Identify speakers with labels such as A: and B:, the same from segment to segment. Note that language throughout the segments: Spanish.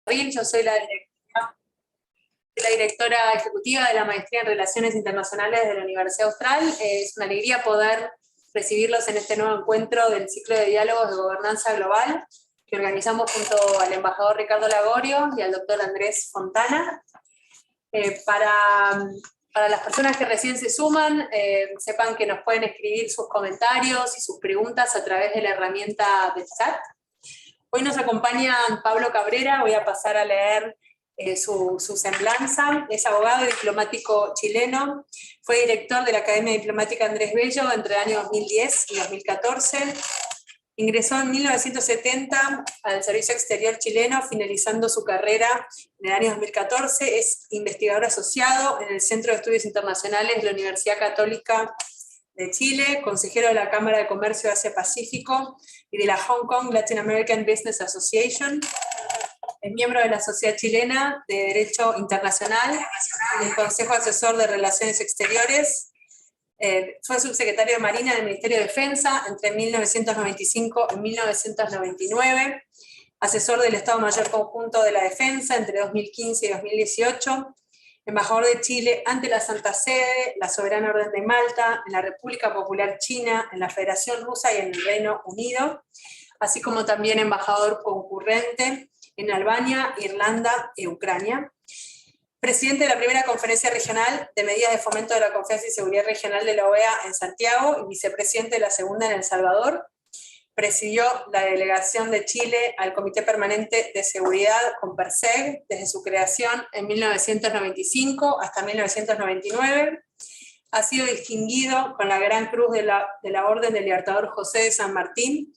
A: Yo soy la directora ejecutiva de la Maestría en Relaciones Internacionales de la Universidad Austral. Es una alegría poder recibirlos en este nuevo encuentro del ciclo de diálogos de gobernanza global que organizamos junto al embajador Ricardo Lagorio y al doctor Andrés Fontana. Para las personas que recién se suman, sepan que nos pueden escribir sus comentarios y sus preguntas a través de la herramienta del chat. Hoy nos acompaña Pablo Cabrera, voy a pasar a leer su semblanza. Es abogado y diplomático chileno, fue director de la Academia Diplomática Andrés Bello entre el año 2010 y 2014. Ingresó en 1970 al Servicio Exterior chileno, finalizando su carrera en el año 2014. Es investigador asociado en el Centro de Estudios Internacionales de la Universidad Católica de Chile, consejero de la Cámara de Comercio Asia-Pacífico y de la Hong Kong Latin American Business Association. Es miembro de la Sociedad Chilena de Derecho Internacional y del Consejo Asesor de Relaciones Exteriores. Fue subsecretario de Marina del Ministerio de Defensa entre 1995 y 1999, asesor del Estado Mayor Conjunto de la Defensa entre 2015 y 2018, embajador de Chile ante la Santa Sede, la Soberana Orden de Malta, en la República Popular China, en la Federación Rusa y en el Reino Unido, así como también embajador concurrente en Albania, Irlanda y Ucrania. Presidente de la primera conferencia regional de medidas de fomento de la confianza y seguridad regional de la OEA en Santiago y vicepresidente de la segunda en El Salvador. Presidió la delegación de Chile al Comité Permanente de Seguridad con PERSEG desde su creación en 1995 hasta 1999. Ha sido distinguido con la Gran Cruz de la Orden del Libertador José de San Martín.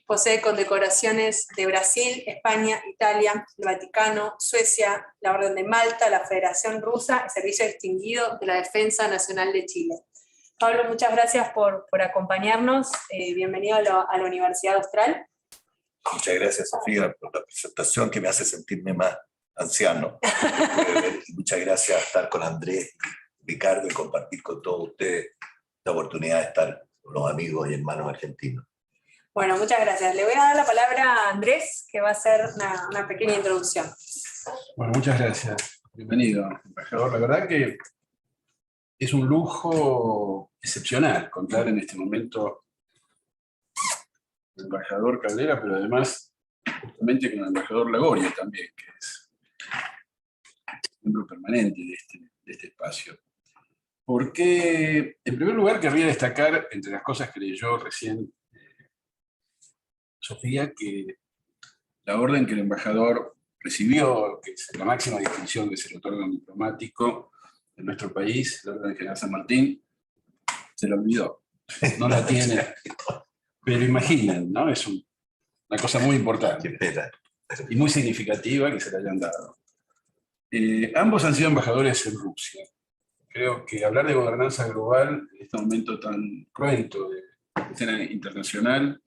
A: Posee condecoraciones de Brasil, España, Italia, el Vaticano, Suecia, la Orden de Malta, la Federación Rusa y Servicio Distinguido de la Defensa Nacional de Chile. Pablo, muchas gracias por acompañarnos. Bienvenido a la Universidad Austral.
B: Muchas gracias, Sofía, por la presentación que me hace sentirme más anciano. Muchas gracias por estar con Andrés, Ricardo, y compartir con todos ustedes la oportunidad de estar con los amigos y hermanos argentinos.
A: Bueno, muchas gracias. Le voy a dar la palabra a Andrés, que va a hacer una pequeña introducción.
C: Bueno, muchas gracias. Bienvenido, embajador. La verdad que es un lujo excepcional contar en este momento con el embajador Cabrera, pero además justamente con el embajador Lagorio también, que es miembro permanente de este espacio. Porque, en primer lugar, querría destacar, entre las cosas que leyó recién Sofía, que la orden que el embajador recibió, que es la máxima distinción que se le otorga a un diplomático en nuestro país, la Orden General San Martín, se la olvidó. No la tiene. Pero imaginen, ¿no? Es una cosa muy importante y muy significativa que se le hayan dado. Ambos han sido embajadores en Rusia. Creo que hablar de gobernanza global en este momento tan cruento de escena internacional,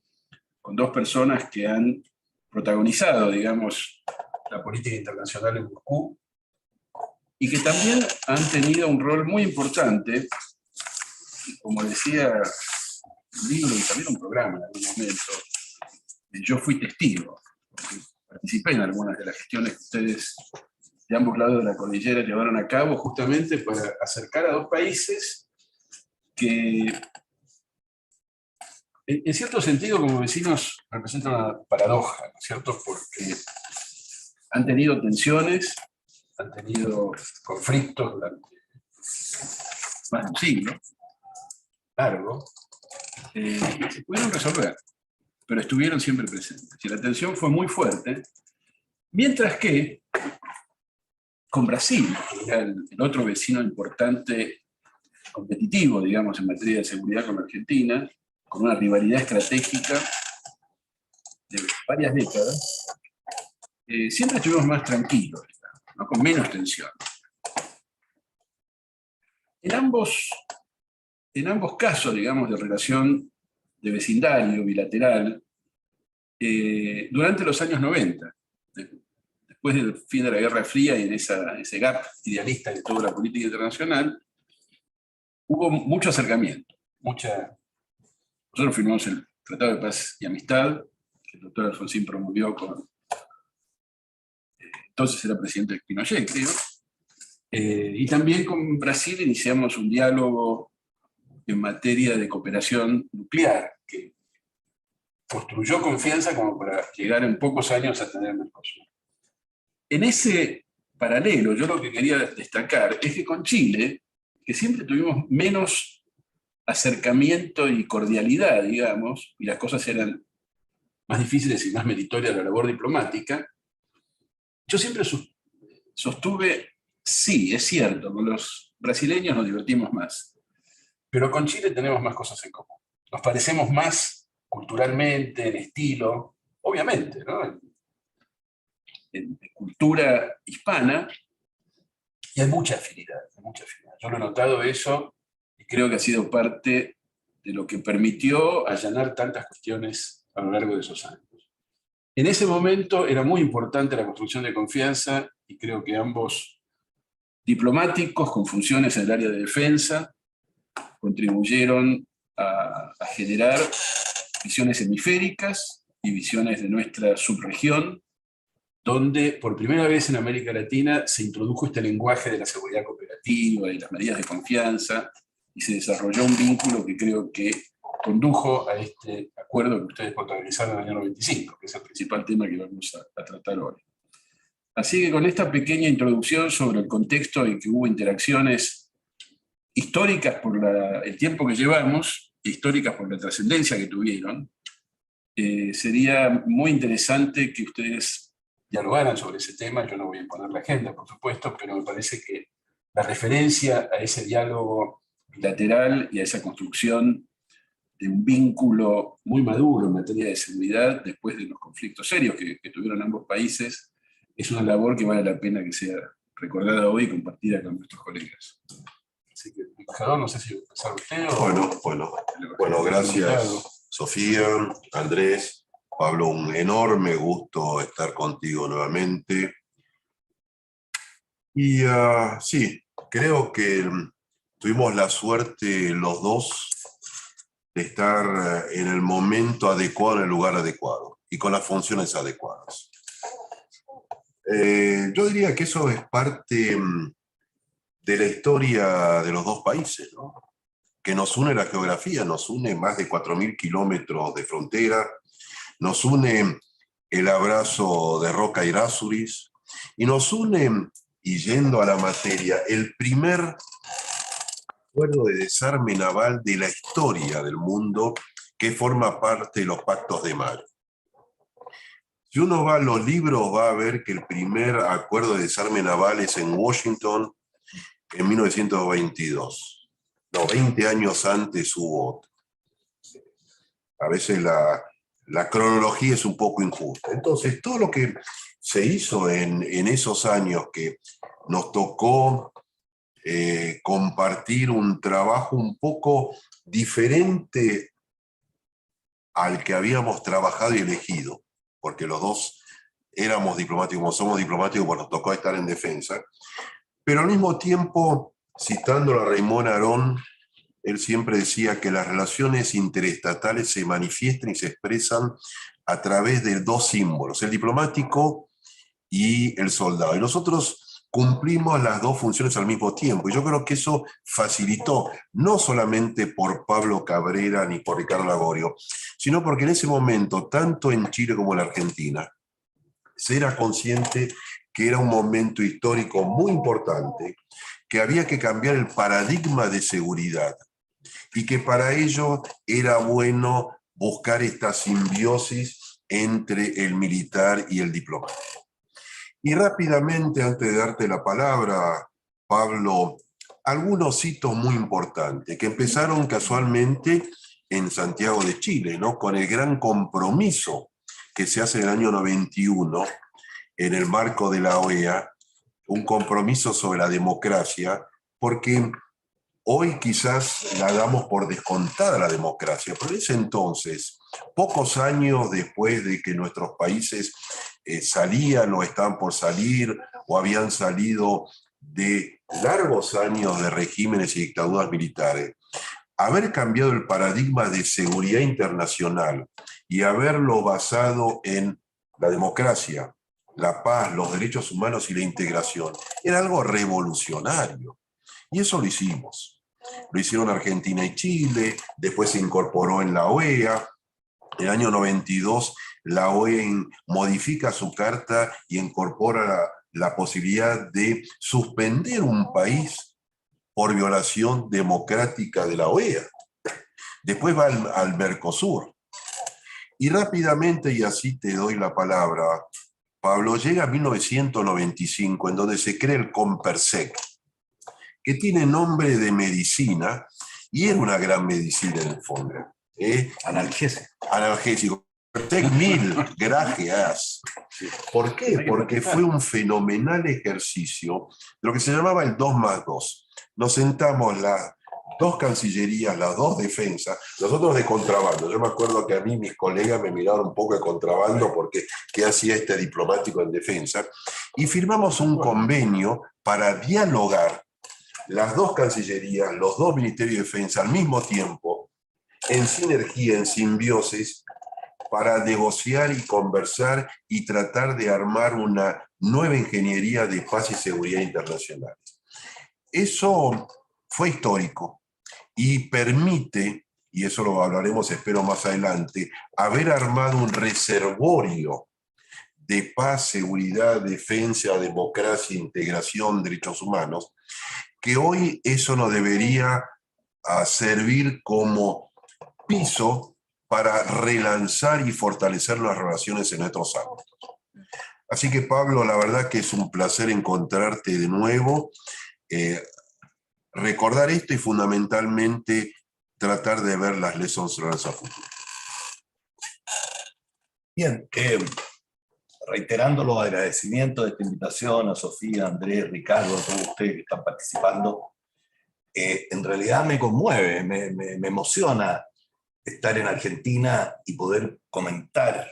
C: con dos personas que han protagonizado, digamos, la política internacional en Moscú, y que también han tenido un rol muy importante, como decía un libro y también un programa en algún momento. Yo fui testigo, participé en algunas de las gestiones que ustedes de ambos lados de la cordillera llevaron a cabo justamente para acercar a dos países que, en cierto sentido, como vecinos, representan una paradoja, ¿no es cierto? Porque han tenido tensiones, han tenido conflictos durante más de un siglo, largo, y se pudieron resolver, pero estuvieron siempre presentes. Y la tensión fue muy fuerte, mientras que con Brasil, que era el otro vecino importante, competitivo, digamos, en materia de seguridad con la Argentina, con una rivalidad estratégica de varias décadas, siempre estuvimos más tranquilos, ¿no? Con menos tensión. En ambos casos, digamos, de relación de vecindario, bilateral, durante los años 90, después del fin de la Guerra Fría y en ese gap idealista que tuvo la política internacional, hubo mucho acercamiento, Nosotros firmamos el Tratado de Paz y Amistad, que el doctor Alfonsín promovió con entonces era presidente Pinochet, creo. Y también con Brasil iniciamos un diálogo en materia de cooperación nuclear, que construyó confianza como para llegar en pocos años a tener Mercosur. En ese paralelo, yo lo que quería destacar es que con Chile, que siempre tuvimos menos acercamiento y cordialidad, digamos, y las cosas eran más difíciles y más meritorias de la labor diplomática, yo siempre sostuve, sí, es cierto, con los brasileños nos divertimos más, pero con Chile tenemos más cosas en común. Nos parecemos más culturalmente, en estilo, obviamente, ¿no? En cultura hispana, y hay mucha afinidad, hay mucha afinidad. Yo lo he notado eso y creo que ha sido parte de lo que permitió allanar tantas cuestiones a lo largo de esos años. En ese momento era muy importante la construcción de confianza y creo que ambos diplomáticos con funciones en el área de defensa contribuyeron a generar visiones hemisféricas y visiones de nuestra subregión, donde por primera vez en América Latina se introdujo este lenguaje de la seguridad cooperativa y las medidas de confianza, y se desarrolló un vínculo que creo que condujo a este acuerdo que ustedes protagonizaron en el año 95, que es el principal tema que vamos a tratar hoy. Así que con esta pequeña introducción sobre el contexto en que hubo interacciones históricas por el tiempo que llevamos, históricas por la trascendencia que tuvieron, sería muy interesante que ustedes dialogaran sobre ese tema. Yo no voy a poner la agenda, por supuesto, pero me parece que la referencia a ese diálogo bilateral y a esa construcción de un vínculo muy maduro en materia de seguridad después de los conflictos serios que tuvieron ambos países, es una labor que vale la pena que sea recordada hoy y compartida con nuestros colegas. Así que, embajador, no sé si va a empezar usted o...
B: Bueno, gracias Sofía, Andrés, Pablo, un enorme gusto estar contigo nuevamente. Y sí, creo que tuvimos la suerte los dos de estar en el momento adecuado, en el lugar adecuado y con las funciones adecuadas. Yo diría que eso es parte de la historia de los dos países, ¿no? Que nos une la geografía, nos une más de 4.000 kilómetros de frontera, nos une el abrazo de Roca Irázuris, y nos une, y yendo a la materia, el primer acuerdo de desarme naval de la historia del mundo que forma parte de los Pactos de Mayo. Si uno va a los libros va a ver que el primer acuerdo de desarme naval es en Washington en 1922. No, 20 años antes hubo otro. A veces la cronología es un poco injusta. Entonces, todo lo que se hizo en esos años que nos tocó compartir un trabajo un poco diferente al que habíamos trabajado y elegido, porque los dos éramos diplomáticos, como somos diplomáticos, pues nos tocó estar en defensa, pero al mismo tiempo, citándolo a Raymond Aron, él siempre decía que las relaciones interestatales se manifiestan y se expresan a través de dos símbolos, el diplomático y el soldado. Y nosotros cumplimos las dos funciones al mismo tiempo. Y yo creo que eso facilitó, no solamente por Pablo Cabrera ni por Ricardo Lagorio, sino porque en ese momento, tanto en Chile como en la Argentina, se era consciente que era un momento histórico muy importante, que había que cambiar el paradigma de seguridad y que para ello era bueno buscar esta simbiosis entre el militar y el diplomático. Y rápidamente, antes de darte la palabra, Pablo, algunos hitos muy importantes que empezaron casualmente en Santiago de Chile, ¿no? Con el gran compromiso que se hace en el año 91 en el marco de la OEA, un compromiso sobre la democracia, porque hoy quizás la damos por descontada la democracia, pero en ese entonces, pocos años después de que nuestros países salían o estaban por salir o habían salido de largos años de regímenes y dictaduras militares, haber cambiado el paradigma de seguridad internacional y haberlo basado en la democracia,
D: la paz, los derechos humanos y la integración, era algo revolucionario. Y eso lo hicimos. Lo hicieron Argentina y Chile, después se incorporó en la OEA. En el año 92, la OEA modifica su carta y incorpora la posibilidad de suspender un país por violación democrática de la OEA. Después va al Mercosur. Y rápidamente, y así te doy la palabra, Pablo, llega a 1995, en donde se crea el Compersec, que tiene nombre de medicina, y era una gran medicina en el fondo. Analgésico. Compersec 1000, gracias. ¿Por qué? Porque fue un fenomenal ejercicio de lo que se llamaba el 2+2. Nos sentamos las dos cancillerías, las dos defensas, nosotros de contrabando. Yo me acuerdo que a mí mis colegas me miraron un poco de contrabando porque ¿qué hacía este diplomático en defensa? Y firmamos un convenio para dialogar las dos cancillerías, los dos ministerios de defensa al mismo tiempo, en sinergia, en simbiosis, para negociar y conversar y tratar de armar una nueva ingeniería de paz y seguridad internacional. Eso fue histórico y permite, y eso lo hablaremos espero más adelante, haber armado un reservorio de paz, seguridad, defensa, democracia, integración, derechos humanos, que hoy eso nos debería servir como piso para relanzar y fortalecer las relaciones en nuestros ámbitos. Así que Pablo, la verdad que es un placer encontrarte de nuevo, recordar esto y fundamentalmente tratar de ver las lessons learned a futuro.
B: Bien, reiterando los agradecimientos de esta invitación a Sofía, Andrés, Ricardo, a todos ustedes que están participando, en realidad me conmueve, me emociona estar en Argentina y poder comentar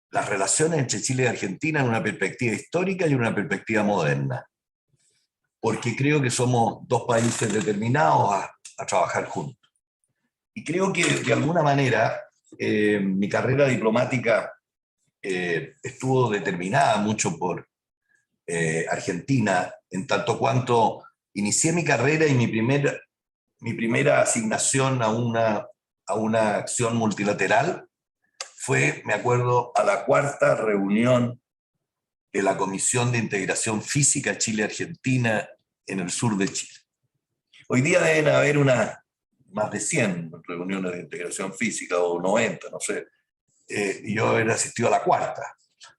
B: las relaciones entre Chile y Argentina en una perspectiva histórica y una perspectiva moderna. Porque creo que somos dos países determinados a trabajar juntos. Y creo que de alguna manera mi carrera diplomática estuvo determinada mucho por Argentina, en tanto cuanto inicié mi carrera y mi primera asignación a una acción multilateral fue, me acuerdo, a la 4ª reunión de la Comisión de Integración Física Chile-Argentina en el sur de Chile. Hoy día deben haber más de 100 reuniones de integración física, o 90, no sé. Y yo he asistido a la 4ª.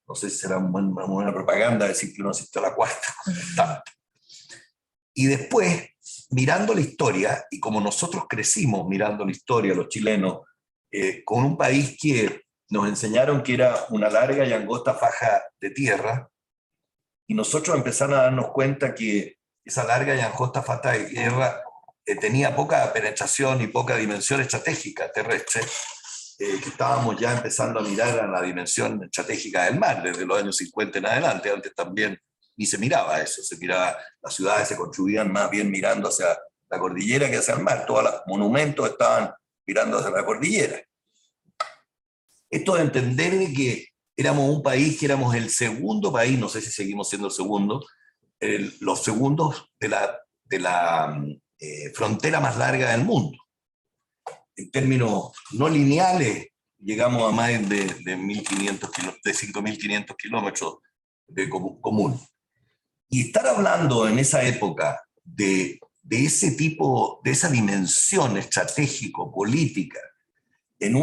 B: No sé si será una buena propaganda decir que uno asistió a la 4ª. Y después, mirando la historia, y como nosotros crecimos mirando la historia, los chilenos, con un país que nos enseñaron que era una larga y angosta faja de tierra, y nosotros empezamos a darnos cuenta que esa larga y angosta faja de tierra tenía poca penetración y poca dimensión estratégica terrestre, que estábamos ya empezando a mirar a la dimensión estratégica del mar, desde los años 50 en adelante. Antes también ni se miraba eso, se miraba, las ciudades se construían más bien mirando hacia la cordillera que hacia el mar, todos los monumentos estaban mirando hacia la cordillera. Esto de entender que éramos un país, que éramos el segundo país, no sé si seguimos siendo el segundo, los segundos de la frontera más larga del mundo. En términos no lineales, llegamos a más de 5.500 kilómetros de común. Y estar hablando en esa época de ese tipo, de esa dimensión estratégico-política, en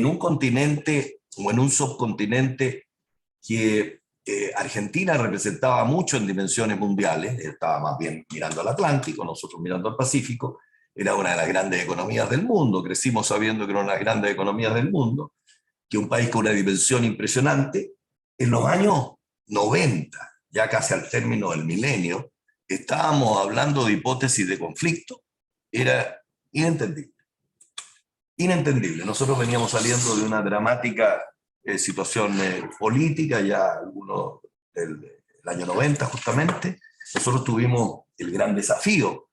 B: un continente o en un subcontinente que Argentina representaba mucho en dimensiones mundiales, estaba más bien mirando al Atlántico, nosotros mirando al Pacífico, era una de las grandes economías del mundo, crecimos sabiendo que era una de las grandes economías del mundo, que un país con una dimensión impresionante. En los años 90, ya casi al término del milenio, estábamos hablando de hipótesis de conflicto, era inentendible. Inentendible. Nosotros veníamos saliendo de una dramática situación política, ya algunos del año 90 justamente. Nosotros tuvimos el gran desafío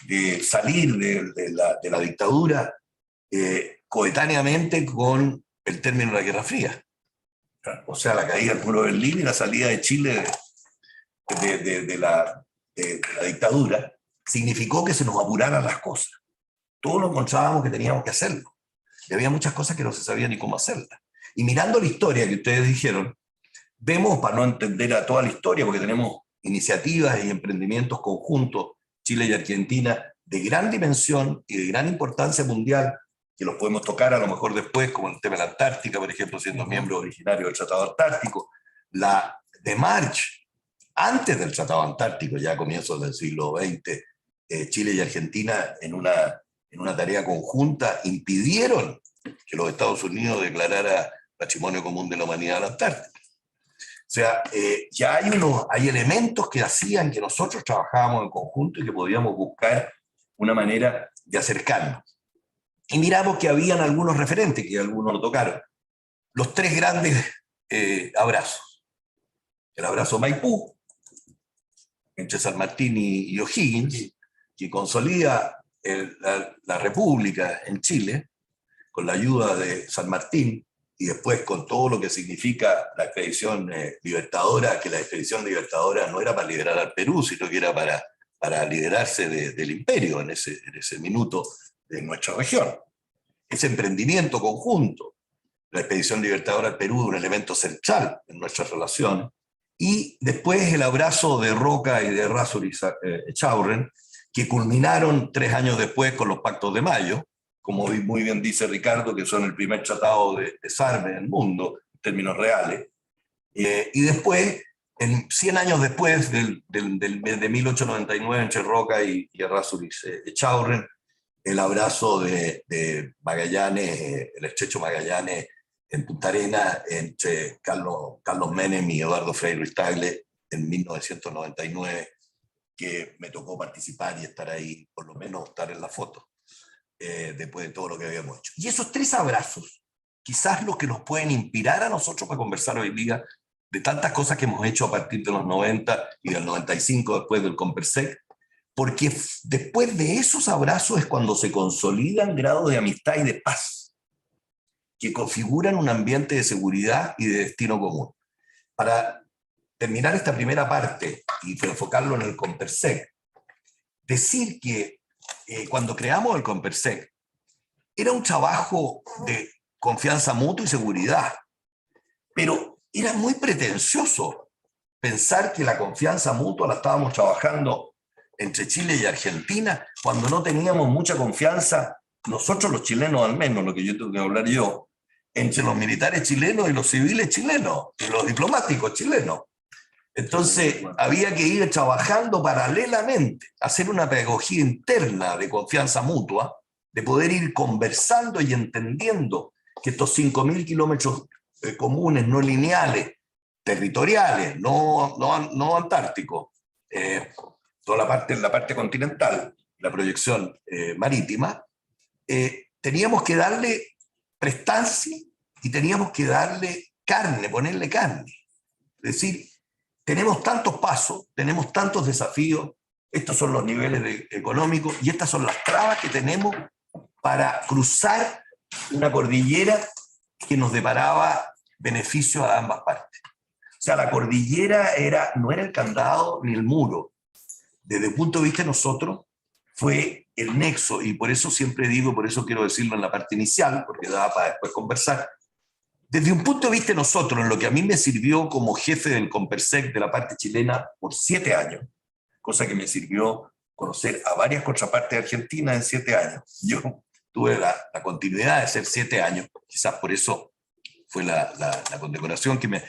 B: de salir de la dictadura coetáneamente con el término de la Guerra Fría. O sea, la caída del muro de Berlín y la salida de Chile de la dictadura significó que se nos apuraran las cosas. Todos nos encontrábamos que teníamos que hacerlo. Y había muchas cosas que no se sabía ni cómo hacerlas. Y mirando la historia que ustedes dijeron, vemos, para no entender a toda la historia, porque tenemos iniciativas y emprendimientos conjuntos, Chile y Argentina, de gran dimensión y de gran importancia mundial, que los podemos tocar a lo mejor después, como el tema de la Antártica, por ejemplo, siendo miembro originario del Tratado Antártico, la de March, antes del Tratado Antártico, ya a comienzos del siglo XX, Chile y Argentina en una tarea conjunta impidieron que los Estados Unidos declarara Patrimonio Común de la Humanidad a la Antártica. O sea, ya hay elementos que hacían que nosotros trabajábamos en conjunto y que podíamos buscar una manera de acercarnos. Y miramos que habían algunos referentes, que algunos lo tocaron. Los tres grandes abrazos. El abrazo Maipú, entre San Martín y O'Higgins, que consolida la República en Chile, con la ayuda de San Martín, y después con todo lo que significa la expedición libertadora, que la expedición libertadora no era para liberar al Perú, sino que era para liderarse del imperio en ese minuto de nuestra región. Ese emprendimiento conjunto, la expedición libertadora al Perú, un elemento central en nuestras relaciones, y después el abrazo de Roca y de Errázuriz-Echaurren, que culminaron 3 años después con los Pactos de Mayo, como muy bien dice Ricardo, que son el primer tratado de desarme en el mundo, en términos reales. Y después, 100 años después de 1899, entre Roca y Errázuriz-Echaurren, el abrazo de Magallanes, el estrecho Magallanes en Punta Arenas, entre Carlos Menem y Eduardo Frei Ruiz-Tagle en 1999, que me tocó participar y estar ahí, por lo menos estar en la foto, después de todo lo que habíamos hecho. Y esos 3 abrazos, quizás los que nos pueden inspirar a nosotros para conversar hoy día de tantas cosas que hemos hecho a partir de los 90 y del 95 después del Compersec, porque después de esos abrazos es cuando se consolidan grados de amistad y de paz, que configuran un ambiente de seguridad y de destino común. Para terminar esta primera parte y enfocarlo en el Compersec, decir que cuando creamos el Compersec era un trabajo de confianza mutua y seguridad, pero era muy pretencioso pensar que la confianza mutua la estábamos trabajando entre Chile y Argentina cuando no teníamos mucha confianza, nosotros los chilenos al menos, lo que yo tengo que hablar yo, entre los militares chilenos y los civiles chilenos, y los diplomáticos chilenos. Entonces había que ir trabajando paralelamente, hacer una pedagogía interna de confianza mutua, de poder ir conversando y entendiendo que estos 5.000 kilómetros comunes, no lineales, territoriales, no antárticos, toda la parte continental, la proyección marítima, teníamos que darle prestancia y teníamos que darle carne, ponerle carne. Es decir, tenemos tantos pasos, tenemos tantos desafíos, estos son los niveles económicos y estas son las trabas que tenemos para cruzar una cordillera que nos deparaba beneficios a ambas partes. O sea, la cordillera no era el candado ni el muro. Desde el punto de vista de nosotros, fue el nexo, y por eso siempre digo, por eso quiero decirlo en la parte inicial, porque daba para después conversar. Desde un punto de vista de nosotros, en lo que a mí me sirvió como jefe del Compersec de la parte chilena por 7 años, cosa que me sirvió conocer a varias contrapartes argentinas en 7 años. Yo tuve la continuidad de ser 7 años, quizás por eso fue la condecoración que me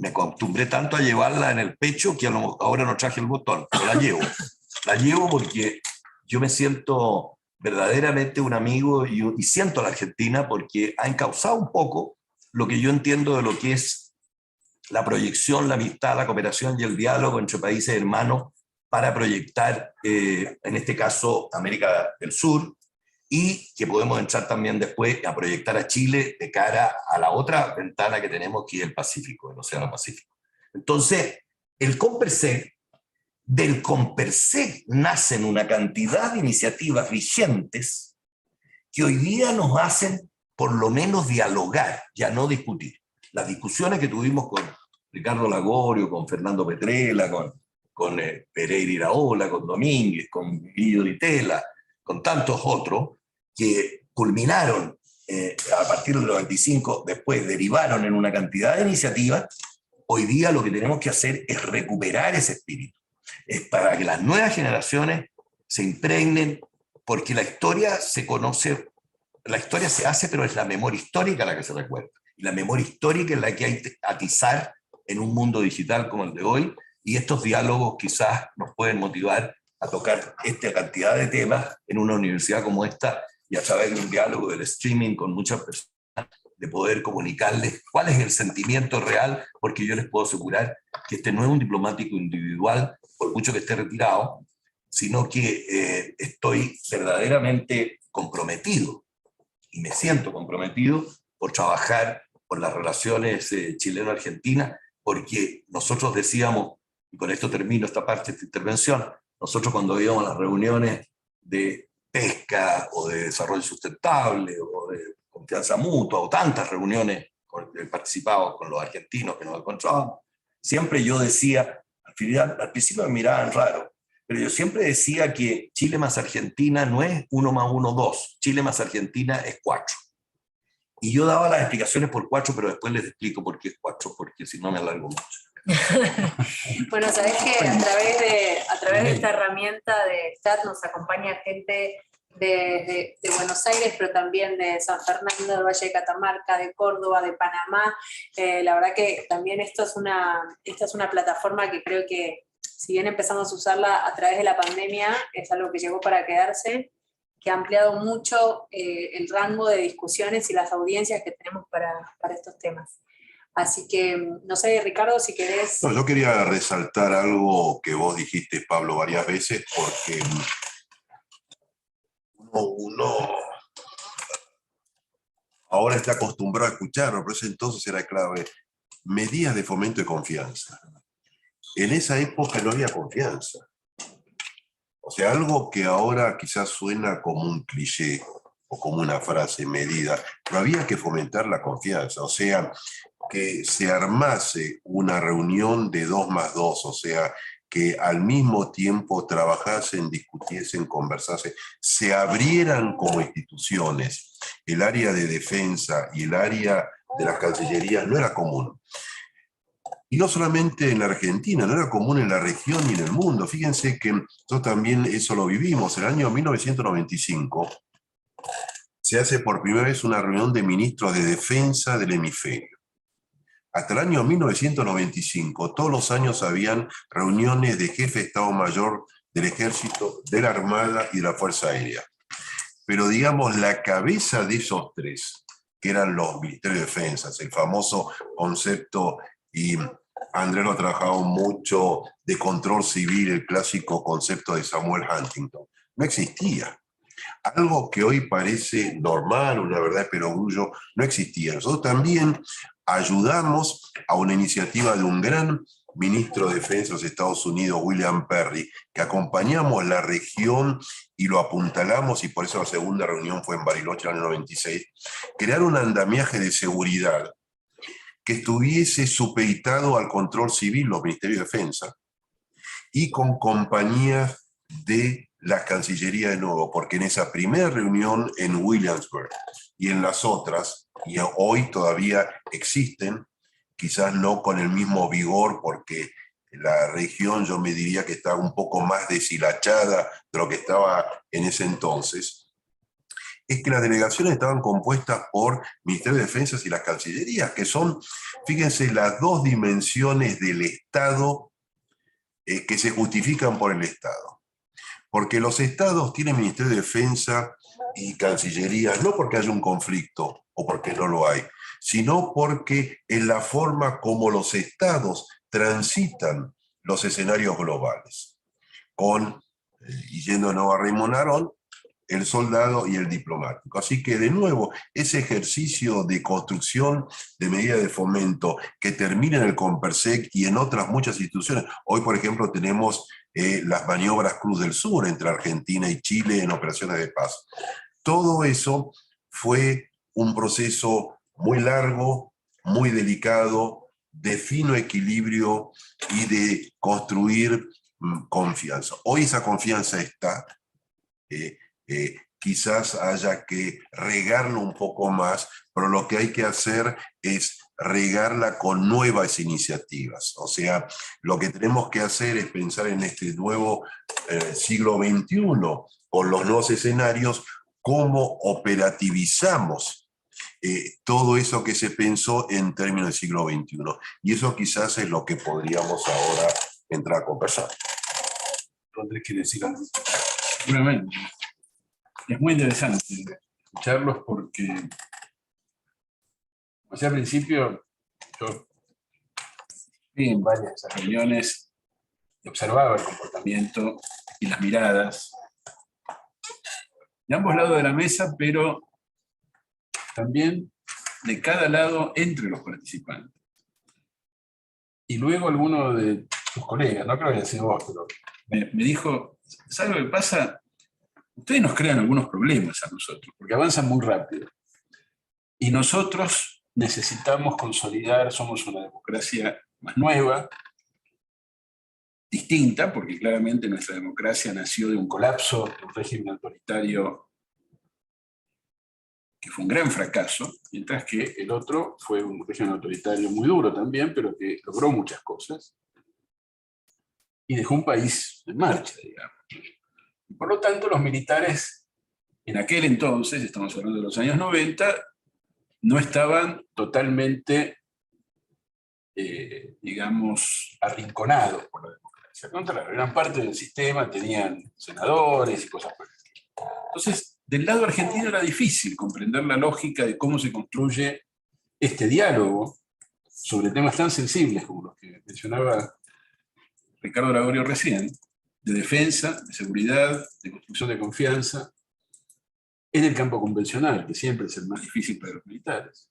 B: acostumbré tanto a llevarla en el pecho que ahora no traje el botón, pero la llevo. La llevo porque yo me siento verdaderamente un amigo y siento a la Argentina porque ha encauzado un poco lo que yo entiendo de lo que es la proyección, la amistad, la cooperación y el diálogo entre países hermanos para proyectar, en este caso, América del Sur, y que podemos entrar también después a proyectar a Chile de cara a la otra ventana que tenemos, que es el Pacífico, el Océano Pacífico. Entonces, el Compersec, del Compersec nacen una cantidad de iniciativas vigentes que hoy día nos hacen por lo menos dialogar, ya no discutir. las discusiones que tuvimos con Ricardo Lagorio, con Fernando Petrella, con Pereira Iraola, con Domínguez, con Guido Di Tella, con tantos otros, que culminaron a partir del 95, después derivaron en una cantidad de iniciativas. Hoy día lo que tenemos que hacer es recuperar ese espíritu. Es para que las nuevas generaciones se impregnen, porque la historia se conoce, la historia se hace, pero es la memoria histórica la que se recuerda. Y la memoria histórica es la que hay que atizar en un mundo digital como el de hoy, y estos diálogos quizás nos pueden motivar a tocar esta cantidad de temas en una universidad como esta, y a través de un diálogo del streaming con muchas personas, de poder comunicarles cuál es el sentimiento real, porque yo les puedo asegurar que este no es un diplomático individual, por mucho que esté retirado, sino que estoy verdaderamente comprometido, y me siento comprometido por trabajar por las relaciones chileno-argentinas, porque nosotros decíamos, y con esto termino esta parte de esta intervención, nosotros cuando íbamos a las reuniones de pesca o de desarrollo sustentable o de confianza mutua o tantas reuniones participamos con los argentinos que nos encontrábamos, siempre yo decía, al principio me miraban raro, pero yo siempre decía que Chile más Argentina no es 1 más 1, 2, Chile más Argentina es 4. Y yo daba las explicaciones por 4, pero después les explico por qué es 4, porque si no me alargo mucho.
A: Bueno, sabés que a través de esta herramienta de chat nos acompaña gente de Buenos Aires, pero también de San Fernando, del Valle de Catamarca, de Córdoba, de Panamá. La verdad que también esta es una plataforma que creo que, si bien empezamos a usarla a través de la pandemia, es algo que llegó para quedarse, que ha ampliado mucho el rango de discusiones y las audiencias que tenemos para estos temas. Así que, no sé, Ricardo, si querés...
D: No, yo quería resaltar algo que vos dijiste, Pablo, varias veces, porque uno ahora está acostumbrado a escucharlo, pero ese entonces era clave. Medidas de fomento de confianza. En esa época no había confianza. O sea, algo que ahora quizás suena como un cliché o como una frase medida, pero había que fomentar la confianza. O sea, que se armase una reunión de 2 más 2, o sea, que al mismo tiempo trabajasen, discutiesen, conversasen, se abrieran como instituciones. El área de defensa y el área de las cancillerías no era común. Y no solamente en la Argentina, no era común en la región y en el mundo. Fíjense que nosotros también eso lo vivimos. En el año 1995 se hace por primera vez una reunión de ministros de defensa del hemisferio. Hasta el año 1995, todos los años habían reuniones de jefe de Estado Mayor del Ejército, de la Armada y de la Fuerza Aérea. Pero digamos, la cabeza de esos tres, que eran los ministerios de defensa, el famoso concepto, y Andrés lo ha trabajado mucho, de control civil, el clásico concepto de Samuel Huntington, no existía. Algo que hoy parece normal, una verdad de perogrullo, no existía. Nosotros también ayudamos a una iniciativa de un gran ministro de Defensa de los Estados Unidos, William Perry, que acompañamos la región y lo apuntalamos, y por eso la segunda reunión fue en Bariloche en el año 96, crear un andamiaje de seguridad que estuviese supeditado al control civil, los ministerios de defensa, y con compañías de la Cancillería de nuevo, porque en esa primera reunión en Williamsburg y en las otras, y hoy todavía existen, quizás no con el mismo vigor, porque la región yo me diría que está un poco más deshilachada de lo que estaba en ese entonces, es que las delegaciones estaban compuestas por Ministerio de Defensa y las Cancillerías, que son, fíjense, las dos dimensiones del Estado que se justifican por el Estado. Porque los estados tienen Ministerio de Defensa y Cancillería, no porque haya un conflicto o porque no lo hay, sino porque es la forma como los estados transitan los escenarios globales. Y yendo a Raymond Aron, el soldado y el diplomático. Así que, de nuevo, ese ejercicio de construcción de medidas de fomento que termina en el COMPERSEC y en otras muchas instituciones. Hoy, por ejemplo, tenemos las maniobras Cruz del Sur entre Argentina y Chile en operaciones de paz. Todo eso fue un proceso muy largo, muy delicado, de fino equilibrio y de construir confianza. Hoy esa confianza está, quizás haya que regarlo un poco más, pero lo que hay que hacer es regarla con nuevas iniciativas. O sea, lo que tenemos que hacer es pensar en este nuevo siglo XXI, con los nuevos escenarios, cómo operativizamos todo eso que se pensó en términos del siglo XXI. Y eso quizás es lo que podríamos ahora entrar a conversar.
C: Andrés quiere decir algo. Seguramente. Es muy interesante escucharlos porque, o sea, al principio, yo fui en varias de esas reuniones y observaba el comportamiento y las miradas de ambos lados de la mesa, pero también de cada lado entre los participantes. Y luego alguno de sus colegas, no creo que haya sido vos, pero me dijo, ¿sabes lo que pasa? Ustedes nos crean algunos problemas a nosotros, porque avanzan muy rápido. Y nosotros necesitamos consolidar, somos una democracia más nueva, distinta, porque claramente nuestra democracia nació de un colapso, de un régimen autoritario que fue un gran fracaso, mientras que el otro fue un régimen autoritario muy duro también, pero que logró muchas cosas y dejó un país en marcha, digamos. Y por lo tanto, los militares, en aquel entonces, estamos hablando de los años 90, no estaban totalmente, digamos, arrinconados por la democracia. Al contrario, eran parte del sistema, tenían senadores y cosas por el estilo. Entonces, del lado argentino era difícil comprender la lógica de cómo se construye este diálogo sobre temas tan sensibles como los que mencionaba Ricardo Lagorio recién, de defensa, de seguridad, de construcción de confianza, en el campo convencional, que siempre es el más difícil para los militares.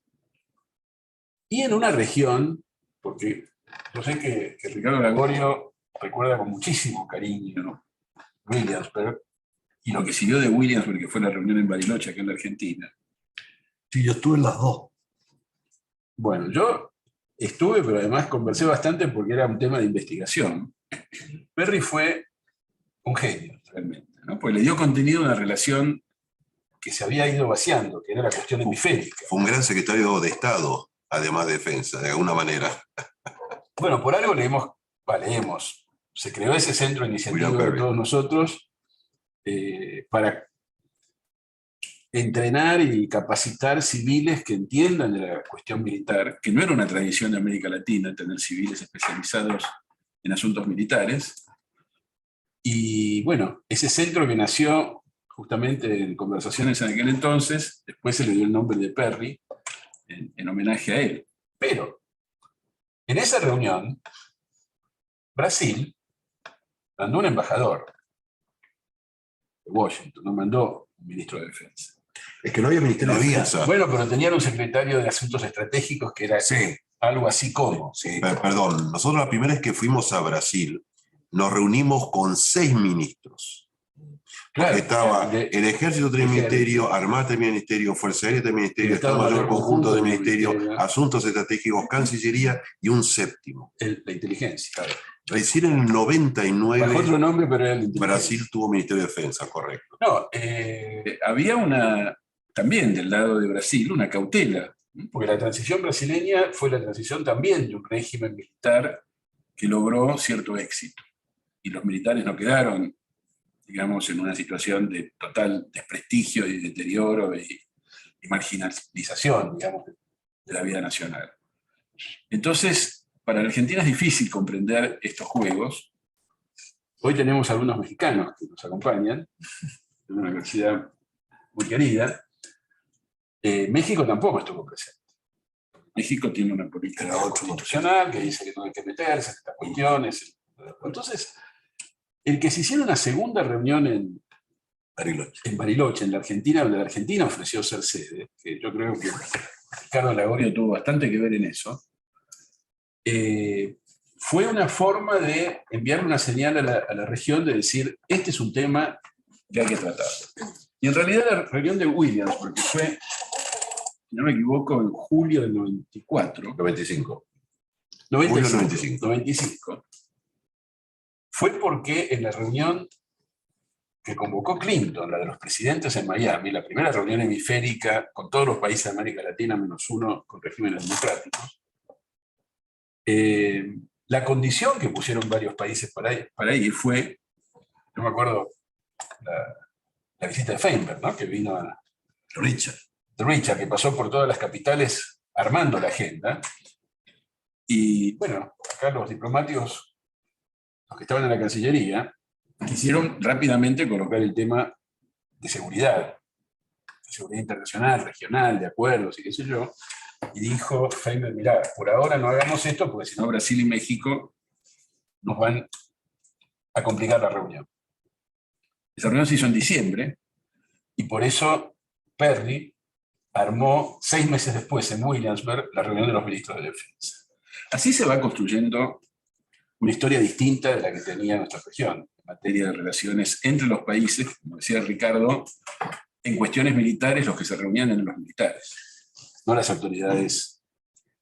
C: Y en una región, porque yo sé que Ricardo Lagorio recuerda con muchísimo cariño, ¿no?, Williamsburg, y lo que siguió de Williamsburg, que fue la reunión en Bariloche, acá en la Argentina.
B: Sí, yo estuve en las dos.
C: Bueno, yo estuve, pero además conversé bastante porque era un tema de investigación. Perry fue un genio, realmente, ¿no? Porque le dio contenido a una relación que se había ido vaciando, que era la cuestión hemisférica.
D: Fue un gran secretario de Estado, además de defensa, de alguna manera.
C: Bueno, por algo leemos, se creó ese centro iniciativo de todos nosotros para entrenar y capacitar civiles que entiendan de la cuestión militar, que no era una tradición de América Latina tener civiles especializados en asuntos militares. Y bueno, ese centro que nació justamente en conversaciones en aquel entonces, después se le dio el nombre de Perry, en homenaje a él. Pero, en esa reunión, Brasil mandó un embajador de Washington, no mandó un ministro de Defensa.
D: Es que no había ministerio de defensa.
C: Bueno, pero tenían un secretario de Asuntos Estratégicos que era algo así como.
D: Sí. Perdón, nosotros la primera vez que fuimos a Brasil, nos reunimos con 6 ministros. Claro, estaba el Ejército tenía ministerio, Armada tenía ministerio, Fuerza Aérea tenía ministerio, Estado Mayor Conjunto de ministerio, Asuntos Estratégicos, Cancillería y un séptimo.
C: La inteligencia, claro.
D: Recién en el 99,
C: bajo otro nombre, pero era el inteligencia.
D: Brasil tuvo Ministerio de Defensa, correcto.
C: No, había también del lado de Brasil, una cautela, porque la transición brasileña fue la transición también de un régimen militar que logró cierto éxito. Y los militares no quedaron, digamos, en una situación de total desprestigio y deterioro y marginalización, digamos, de la vida nacional. Entonces, para la Argentina es difícil comprender estos juegos. Hoy tenemos algunos mexicanos que nos acompañan, de una universidad muy querida. México tampoco estuvo presente. México tiene una política constitucional que dice que no hay que meterse en estas cuestiones. Entonces, el que se hiciera una segunda reunión en Bariloche, en la Argentina, donde la Argentina ofreció ser sede, que yo creo que Ricardo Lagorio tuvo bastante que ver en eso, fue una forma de enviar una señal a la región de decir, este es un tema que hay que tratar. Y en realidad la reunión de Williams, porque fue si no me equivoco, en julio del 94.
D: 95.
C: 95. Fue porque en la reunión que convocó Clinton, la de los presidentes en Miami, la primera reunión hemisférica con todos los países de América Latina, menos uno con regímenes democráticos, la condición que pusieron varios países para ir fue, no me acuerdo, la visita de Feinberg, ¿no? Que vino a Richard, que pasó por todas las capitales armando la agenda. Y bueno, acá los diplomáticos, los que estaban en la Cancillería, quisieron rápidamente colocar el tema de seguridad internacional, regional, de acuerdos y qué sé yo, y dijo Feinberg, mirá, por ahora no hagamos esto porque si no Brasil y México nos van a complicar la reunión. Esa reunión se hizo en diciembre, y por eso Perry armó 6 meses después en Williamsburg la reunión de los ministros de defensa. Así se va construyendo una historia distinta de la que tenía nuestra región, en materia de relaciones entre los países, como decía Ricardo, en cuestiones militares los que se reunían en los militares, no las autoridades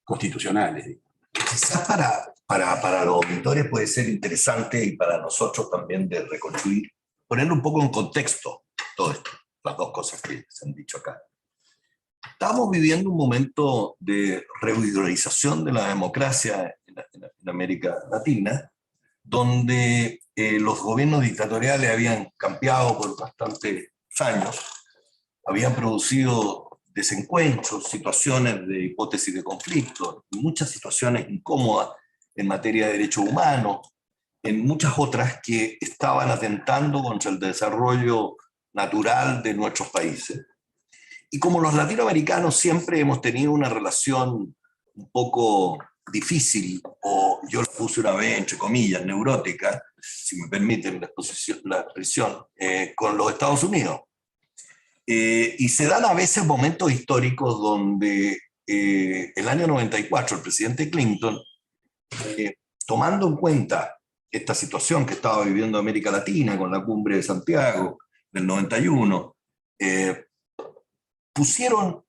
C: constitucionales.
B: Quizás para los auditores puede ser interesante y para nosotros también de reconstruir, poner un poco en contexto todo esto, las dos cosas que se han dicho acá. Estamos viviendo un momento de revitalización de la democracia en América Latina, donde los gobiernos dictatoriales habían cambiado por bastantes años, habían producido desencuentros, situaciones de hipótesis de conflicto, muchas situaciones incómodas en materia de derechos humanos, en muchas otras que estaban atentando contra el desarrollo natural de nuestros países. Y como los latinoamericanos siempre hemos tenido una relación un poco difícil, o yo lo puse una vez entre comillas, neurótica, si me permiten la expresión, con los Estados Unidos. Y se dan a veces momentos históricos donde el año 94 el presidente Clinton, tomando en cuenta esta situación que estaba viviendo América Latina con la cumbre de Santiago del 91, pusieron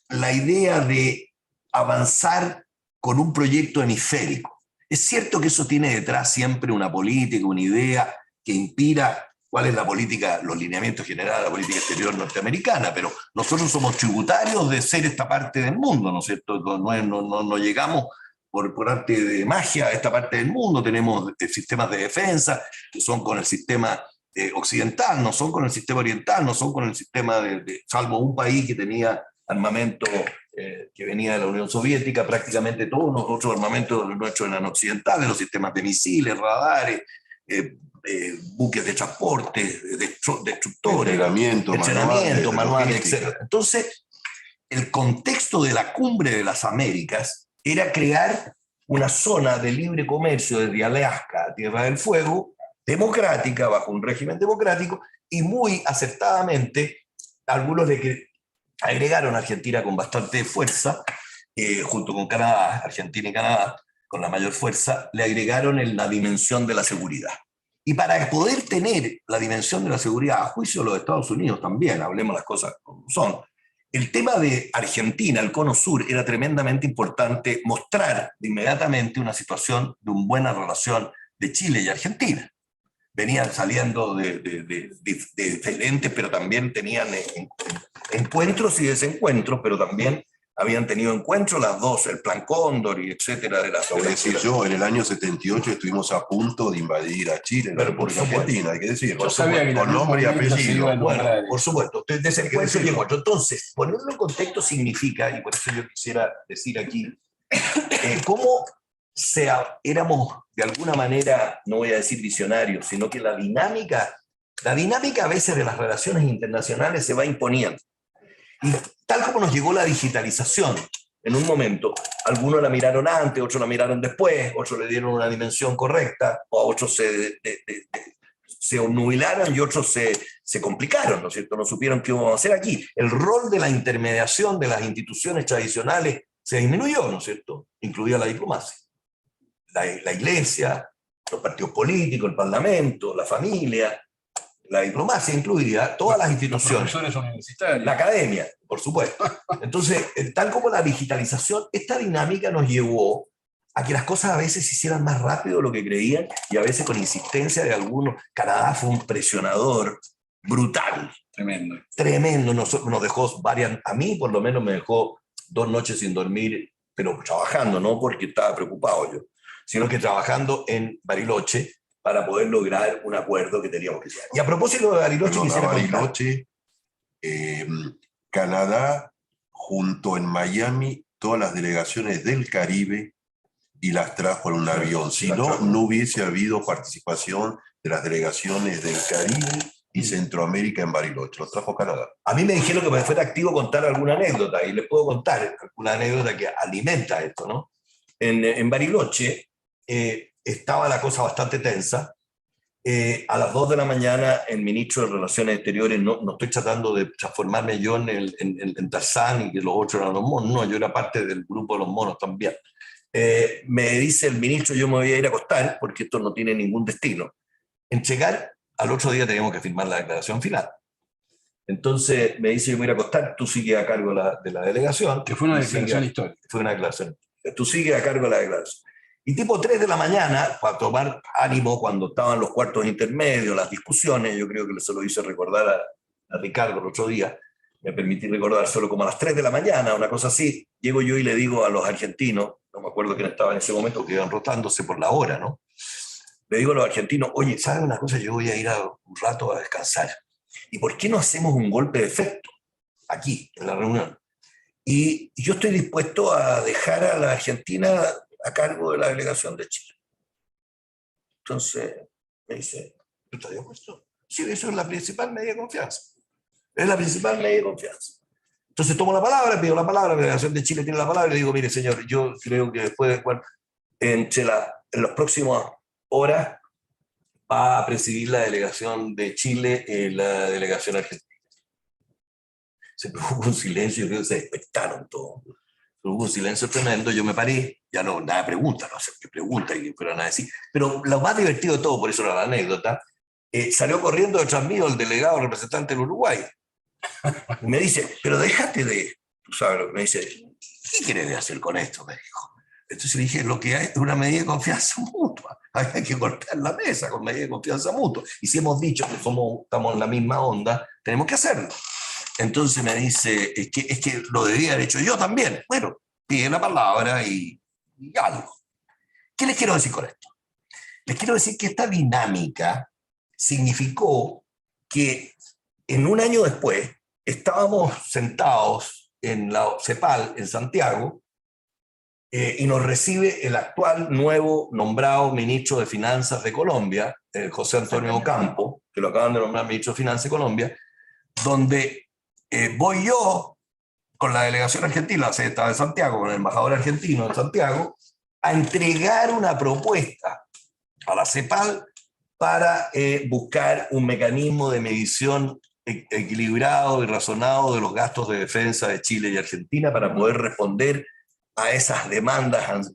B: la idea de avanzar con un proyecto hemisférico. Es cierto que eso tiene detrás siempre una política, una idea que inspira cuál es la política, los lineamientos generales de la política exterior norteamericana, pero nosotros somos tributarios de ser esta parte del mundo, ¿no es cierto? No llegamos por arte de magia a esta parte del mundo, tenemos sistemas de defensa que son con el sistema occidental, no son con el sistema oriental, no son con el sistema salvo un país que tenía armamento que venía de la Unión Soviética, prácticamente todos los otros armamentos nuestros eran occidentales, los sistemas de misiles, radares, buques de transporte, destructores, entrenamiento, manuales, etc. Entonces, el contexto de la Cumbre de las Américas era crear una zona de libre comercio desde Alaska a Tierra del Fuego, democrática, bajo un régimen democrático, y muy acertadamente algunos le agregaron a Argentina con bastante fuerza, junto con Canadá, Argentina y Canadá, con la mayor fuerza, le agregaron la dimensión de la seguridad. Y para poder tener la dimensión de la seguridad, a juicio de los Estados Unidos también, hablemos las cosas como son, el tema de Argentina, el cono sur, era tremendamente importante mostrar de inmediatamente una situación de una buena relación de Chile y Argentina. Venían saliendo de diferentes, pero también tenían encuentros y desencuentros, pero también habían tenido encuentros las dos, el Plan Cóndor y etcétera.
D: Es decir, yo en el año 78 estuvimos a punto de invadir a Chile,
B: pero por
D: Argentina, hay que decirlo.
C: Con
D: nombre y apellido.
B: Bueno, por supuesto, usted desencuentro y encuentro. Entonces, ponerlo en contexto significa, y por eso yo quisiera decir aquí, cómo éramos de alguna manera, no voy a decir visionarios, sino que la dinámica a veces de las relaciones internacionales se va imponiendo. Y tal como nos llegó la digitalización, en un momento, algunos la miraron antes, otros la miraron después, otros le dieron una dimensión correcta, o a otros se obnubilaron y otros se complicaron, ¿no es cierto? No supieron qué íbamos a hacer aquí. El rol de la intermediación de las instituciones tradicionales se disminuyó, ¿no es cierto? Incluida la diplomacia. La iglesia, los partidos políticos, el parlamento, la familia, La diplomacia incluiría todas las
C: Los
B: instituciones.
C: profesores universitarios.
B: La academia, por supuesto. Entonces, tal como la digitalización, esta dinámica nos llevó a que las cosas a veces se hicieran más rápido de lo que creían y a veces con insistencia de algunos. Canadá fue un presionador brutal.
C: Tremendo.
B: Tremendo. Nos dejó varias, a mí por lo menos me dejó 2 noches sin dormir, pero trabajando, no porque estaba preocupado yo, sino que trabajando en Bariloche para poder lograr un acuerdo que teníamos que hacer. Y a propósito de Bariloche,
D: Perdona,
B: quisiera contar.
D: Bariloche, Canadá, junto en Miami, todas las delegaciones del Caribe y las trajo en un avión. Si no, no hubiese habido participación de las delegaciones del Caribe y Centroamérica en Bariloche. Los trajo Canadá.
B: A mí me dijeron que me fuera activo contar alguna anécdota, y les puedo contar una anécdota que alimenta esto, ¿no? En Bariloche estaba la cosa bastante tensa. A las 2 de la mañana, el ministro de Relaciones Exteriores, no estoy tratando de transformarme yo en Tarzán y que los otros eran los monos, no, yo era parte del grupo de los monos también. Me dice el ministro, yo me voy a ir a acostar porque esto no tiene ningún destino. En llegar, al otro día teníamos que firmar la declaración final. Entonces me dice, yo me voy a ir a acostar, tú sigues a cargo de la delegación.
C: Que fue una declaración histórica.
B: Fue una declaración. Tú sigues a cargo de la declaración. Y tipo 3 de la mañana, para tomar ánimo cuando estaban los cuartos intermedios, las discusiones, yo creo que se lo hice recordar a Ricardo el otro día, me permití recordar solo como a las 3 de la mañana, una cosa así, llego yo y le digo a los argentinos, no me acuerdo quién estaba en ese momento, que iban rotándose por la hora, ¿no? Le digo a los argentinos, oye, ¿saben una cosa? Yo voy a ir un rato a descansar. ¿Y por qué no hacemos un golpe de efecto aquí, en la reunión? Y yo estoy dispuesto a dejar a la Argentina a cargo de la delegación de Chile. Entonces me dice, ¿tú estás de acuerdo? Sí, eso es la principal medida de confianza. Es la principal medida de confianza. Entonces tomo la palabra, pido la palabra, la delegación de Chile tiene la palabra y le digo, mire señor, yo creo que después de, bueno, en las próximas horas va a presidir la delegación de Chile la delegación argentina. Se produjo un silencio, creo que se despertaron todos. Hubo un silencio tremendo, yo me paré, ya no, nada de pregunta, no sé qué pregunta y que fueran a decir. Pero lo más divertido de todo, por eso era la anécdota, salió corriendo detrás mío el delegado representante del Uruguay. Y me dice, pero déjate de, tú sabes lo que me dice, ¿qué quieres hacer con esto? Me dijo. Entonces le dije, lo que hay es una medida de confianza mutua. Hay que golpear la mesa con medida de confianza mutua. Y si hemos dicho que estamos en la misma onda, tenemos que hacerlo. Entonces me dice, es que lo debía haber hecho yo también. Bueno, pide la palabra y algo. ¿Qué les quiero decir con esto? Les quiero decir que esta dinámica significó que en un año después estábamos sentados en la CEPAL en Santiago y nos recibe el actual nuevo nombrado ministro de Finanzas de Colombia, José Antonio Ocampo, que lo acaban de nombrar ministro de Finanzas de Colombia, donde voy yo con la delegación argentina, la sede estaba en Santiago, con el embajador argentino en Santiago, a entregar una propuesta a la CEPAL para buscar un mecanismo de medición equilibrado y razonado de los gastos de defensa de Chile y Argentina para poder responder a esas demandas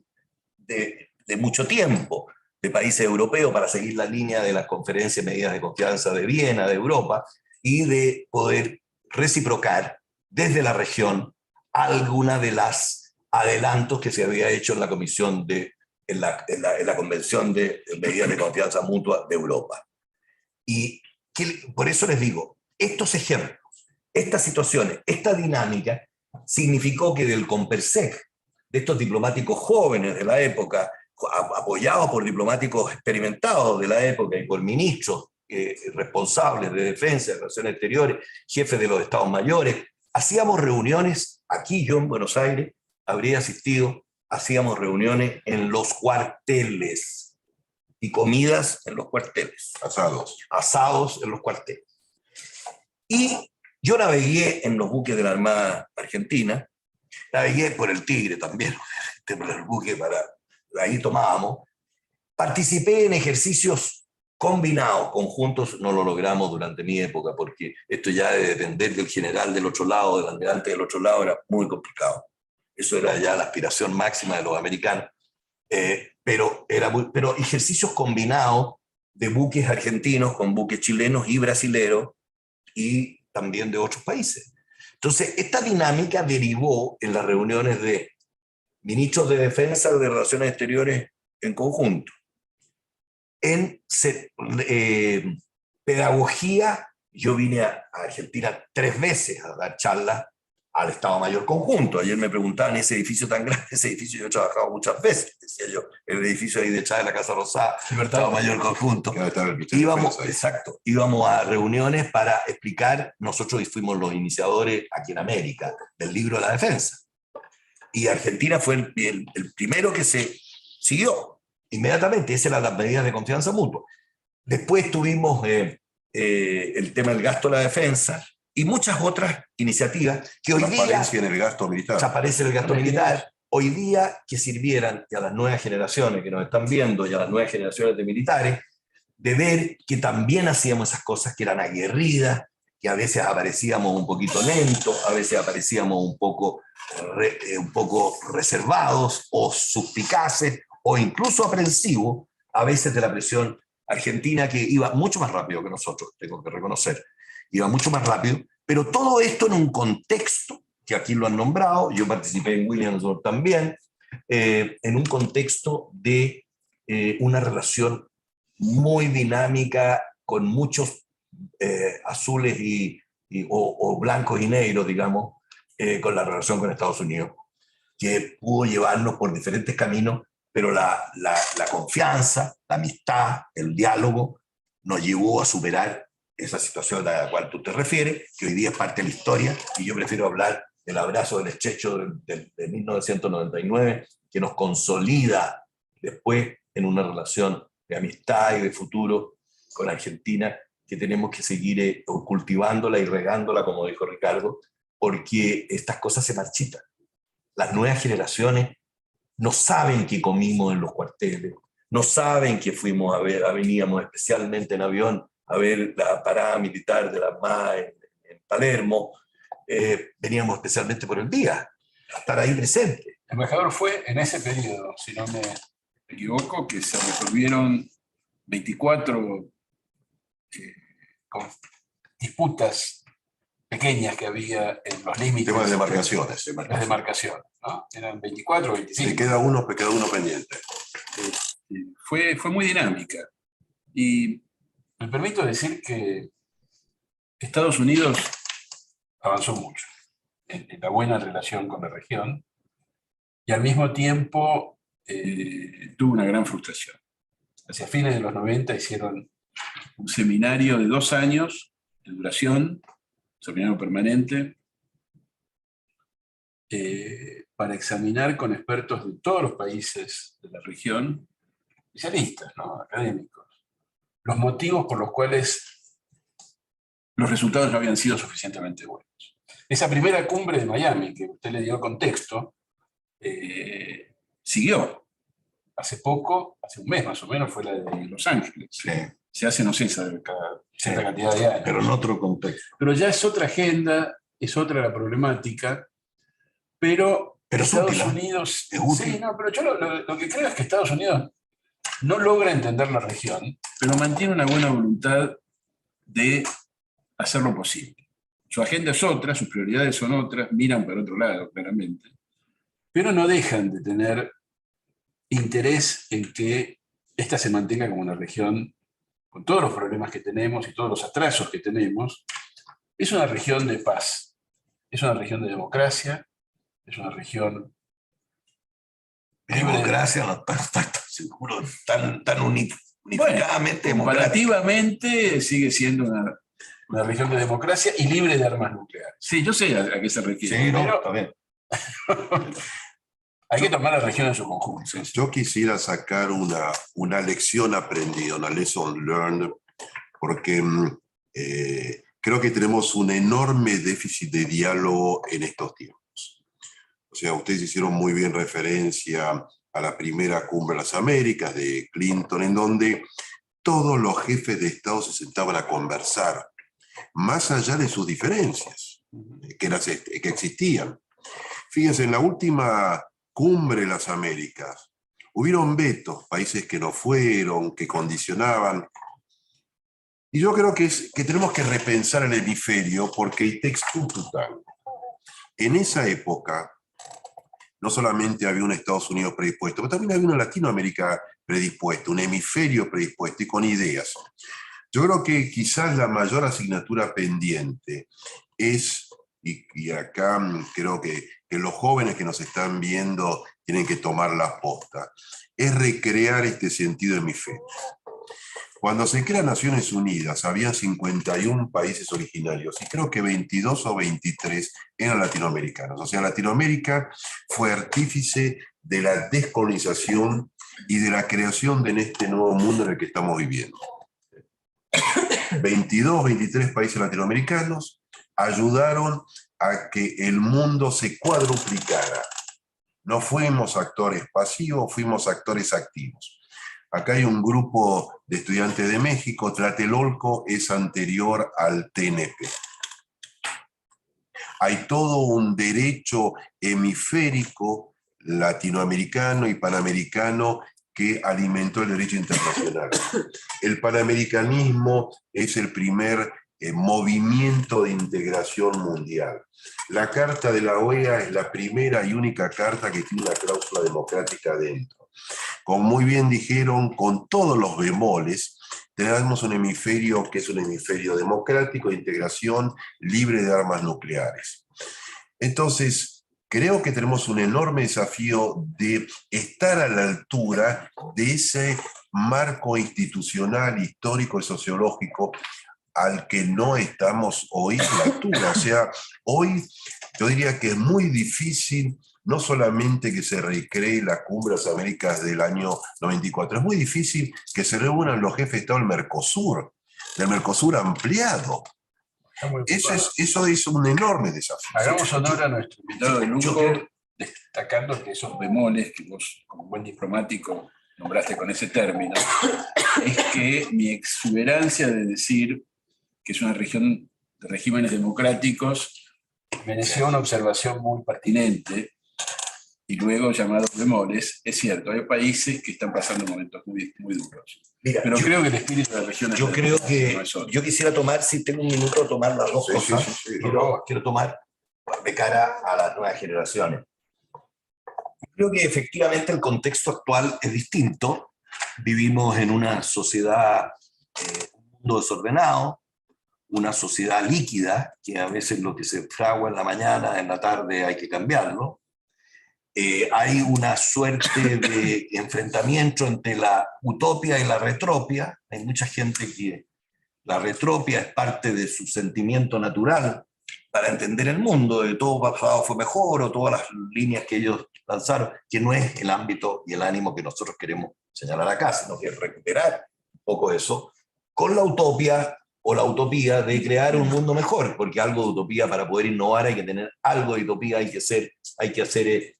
B: de mucho tiempo de países europeos para seguir la línea de las conferencias de medidas de confianza de Viena, de Europa, y de poder reciprocar desde la región alguna de las adelantos que se había hecho en la comisión en la Convención de Medidas de Confianza Mutua de Europa. Y por eso les digo, estos ejemplos, estas situaciones, esta dinámica significó que del COMPERSEC, de estos diplomáticos jóvenes de la época, apoyados por diplomáticos experimentados de la época y por ministros responsables de defensa, de relaciones exteriores, jefes de los estados mayores, hacíamos reuniones, aquí yo en Buenos Aires habría asistido, hacíamos reuniones en los cuarteles y comidas en los cuarteles. Asados en los cuarteles. Y yo navegué en los buques de la Armada Argentina, navegué por el Tigre también, por el buque ahí tomábamos, participé en ejercicios combinados, conjuntos, no lo logramos durante mi época, porque esto ya de depender del general del otro lado, del almirante del otro lado, era muy complicado. Eso era ya la aspiración máxima de los americanos. Pero ejercicios combinados de buques argentinos con buques chilenos y brasileros y también de otros países. Entonces, esta dinámica derivó en las reuniones de ministros de defensa y de relaciones exteriores en conjunto. En pedagogía, yo vine a Argentina 3 veces a dar charlas al Estado Mayor Conjunto. Ayer me preguntaban, ese edificio tan grande, ese edificio yo he trabajado muchas veces, decía yo, el edificio ahí detrás de la Casa Rosada, Estado Mayor Conjunto. Íbamos a reuniones para explicar, nosotros fuimos los iniciadores aquí en América, del libro de la defensa. Y Argentina fue el primero que se siguió inmediatamente, esas eran las medidas de confianza mutua. Después tuvimos el tema del gasto de la defensa, y muchas otras iniciativas que hoy día...
D: Transparencia en el gasto militar.
B: Aparece el gasto militar. Hoy día que sirvieran a las nuevas generaciones que nos están viendo y a las nuevas generaciones de militares, de ver que también hacíamos esas cosas que eran aguerridas, que a veces aparecíamos un poquito lentos, a veces aparecíamos un poco reservados o suspicaces o incluso aprensivos, a veces de la presión argentina que iba mucho más rápido que nosotros, tengo que reconocer. Iba mucho más rápido, pero todo esto en un contexto, que aquí lo han nombrado, yo participé en Williamsburg también, en un contexto de una relación muy dinámica, con muchos azules o blancos y negros, digamos, con la relación con Estados Unidos, que pudo llevarnos por diferentes caminos, pero la confianza, la amistad, el diálogo, nos llevó a superar esa situación a la cual tú te refieres, que hoy día es parte de la historia, y yo prefiero hablar del abrazo del estrecho de 1999, que nos consolida después en una relación de amistad y de futuro con Argentina, que tenemos que seguir cultivándola y regándola, como dijo Ricardo, porque estas cosas se marchitan. Las nuevas generaciones no saben que comimos en los cuarteles, no saben que veníamos especialmente en avión a ver la parada militar de la ARMA en Palermo, veníamos especialmente por el día, a estar ahí presente.
C: Embajador, fue en ese periodo, si no me equivoco, que se resolvieron 24 disputas pequeñas que había en los límites.
D: Temas de demarcaciones.
C: Las demarcaciones, ¿no? Eran 24 o 25.
D: Se queda uno pendiente.
C: Fue muy dinámica. Y me permito decir que Estados Unidos avanzó mucho en la buena relación con la región y al mismo tiempo tuvo una gran frustración. Hacia fines de los 90 hicieron un seminario de 2 años de duración, seminario permanente, para examinar con expertos de todos los países de la región, especialistas, ¿no? Académicos, los motivos por los cuales los resultados no habían sido suficientemente buenos. Esa primera cumbre de Miami, que usted le dio contexto, siguió. Hace poco, hace un mes más o menos, fue la de Los Ángeles.
B: Sí.
C: Se hace, no sé, cada cierta cantidad de años.
B: Pero en otro contexto.
C: Pero ya es otra agenda, es otra la problemática, pero Estados Unidos...
B: Es útil.
C: Sí, no, pero yo lo que creo es que Estados Unidos no logra entender la región, pero mantiene una buena voluntad de hacer lo posible. Su agenda es otra, sus prioridades son otras, miran para otro lado, claramente, pero no dejan de tener interés en que esta se mantenga como una región, con todos los problemas que tenemos y todos los atrasos que tenemos, es una región de paz, es una región de democracia, es una región...
B: Democracia, no está seguro, tan unificadamente
C: bueno, comparativamente sigue siendo una región de democracia y libre de armas nucleares. Sí, yo sé a qué se refiere.
B: Sí,
C: pero
B: está bien.
C: Hay que tomar la región en su conjunto. Sí.
D: Yo quisiera sacar una lección aprendida, una lesson learned, porque creo que tenemos un enorme déficit de diálogo en estos tiempos. O sea, ustedes hicieron muy bien referencia a la primera cumbre de las Américas de Clinton, en donde todos los jefes de Estado se sentaban a conversar, más allá de sus diferencias que existían. Fíjense, en la última cumbre de las Américas hubieron vetos, países que no fueron, que condicionaban, Y yo creo que tenemos que repensar el hemisferio porque el texto total. En esa época, no solamente había un Estados Unidos predispuesto, pero también había una Latinoamérica predispuesta, un hemisferio predispuesto y con ideas. Yo creo que quizás la mayor asignatura pendiente es, y acá creo que los jóvenes que nos están viendo tienen que tomar la posta, es recrear este sentido hemisferio. Cuando se crean Naciones Unidas, había 51 países originarios, y creo que 22 o 23 eran latinoamericanos. O sea, Latinoamérica fue artífice de la descolonización y de la creación de este nuevo mundo en el que estamos viviendo. 22, 23 países latinoamericanos ayudaron a que el mundo se cuadruplicara. No fuimos actores pasivos, fuimos actores activos. Acá hay un grupo de estudiantes de México, Tlatelolco es anterior al TNP. Hay todo un derecho hemisférico latinoamericano y panamericano que alimentó el derecho internacional. El panamericanismo es el primer movimiento de integración mundial. La Carta de la OEA es la primera y única carta que tiene una cláusula democrática dentro. Como muy bien dijeron, con todos los bemoles, tenemos un hemisferio que es un hemisferio democrático, de integración, libre de armas nucleares. Entonces, creo que tenemos un enorme desafío de estar a la altura de ese marco institucional, histórico y sociológico al que no estamos hoy a la altura. O sea, hoy yo diría que es muy difícil no solamente que se recree la Cumbre de las Américas del año 94, es muy difícil que se reúnan los jefes de Estado del Mercosur ampliado. Eso es un enorme desafío.
C: Hagamos honor a nuestro invitado de lujo, destacando que esos bemoles que vos, como buen diplomático, nombraste con ese término, es que mi exuberancia de decir que es una región de regímenes democráticos mereció una observación muy pertinente, y luego llamados bemoles. Es cierto, hay países que están pasando momentos muy, muy duros.
E: Mira,
C: pero creo que el espíritu de la región
E: yo creo que yo quisiera tomar, si tengo un minuto, tomar las dos cosas.
D: Sí,
E: Quiero tomar de cara a las nuevas generaciones. Creo que efectivamente el contexto actual es distinto. Vivimos en una sociedad, un mundo desordenado, una sociedad líquida, que a veces lo que se fragua en la mañana, en la tarde hay que cambiarlo. Hay una suerte de enfrentamiento entre la utopia y la retropia. Hay mucha gente que la retropia es parte de su sentimiento natural para entender el mundo, de todo pasado fue mejor, o todas las líneas que ellos lanzaron, que no es el ámbito y el ánimo que nosotros queremos señalar acá, sino que recuperar un poco eso, con la utopia o la utopía de crear un mundo mejor, porque algo de utopía para poder innovar hay que tener algo de utopía, hay que hacer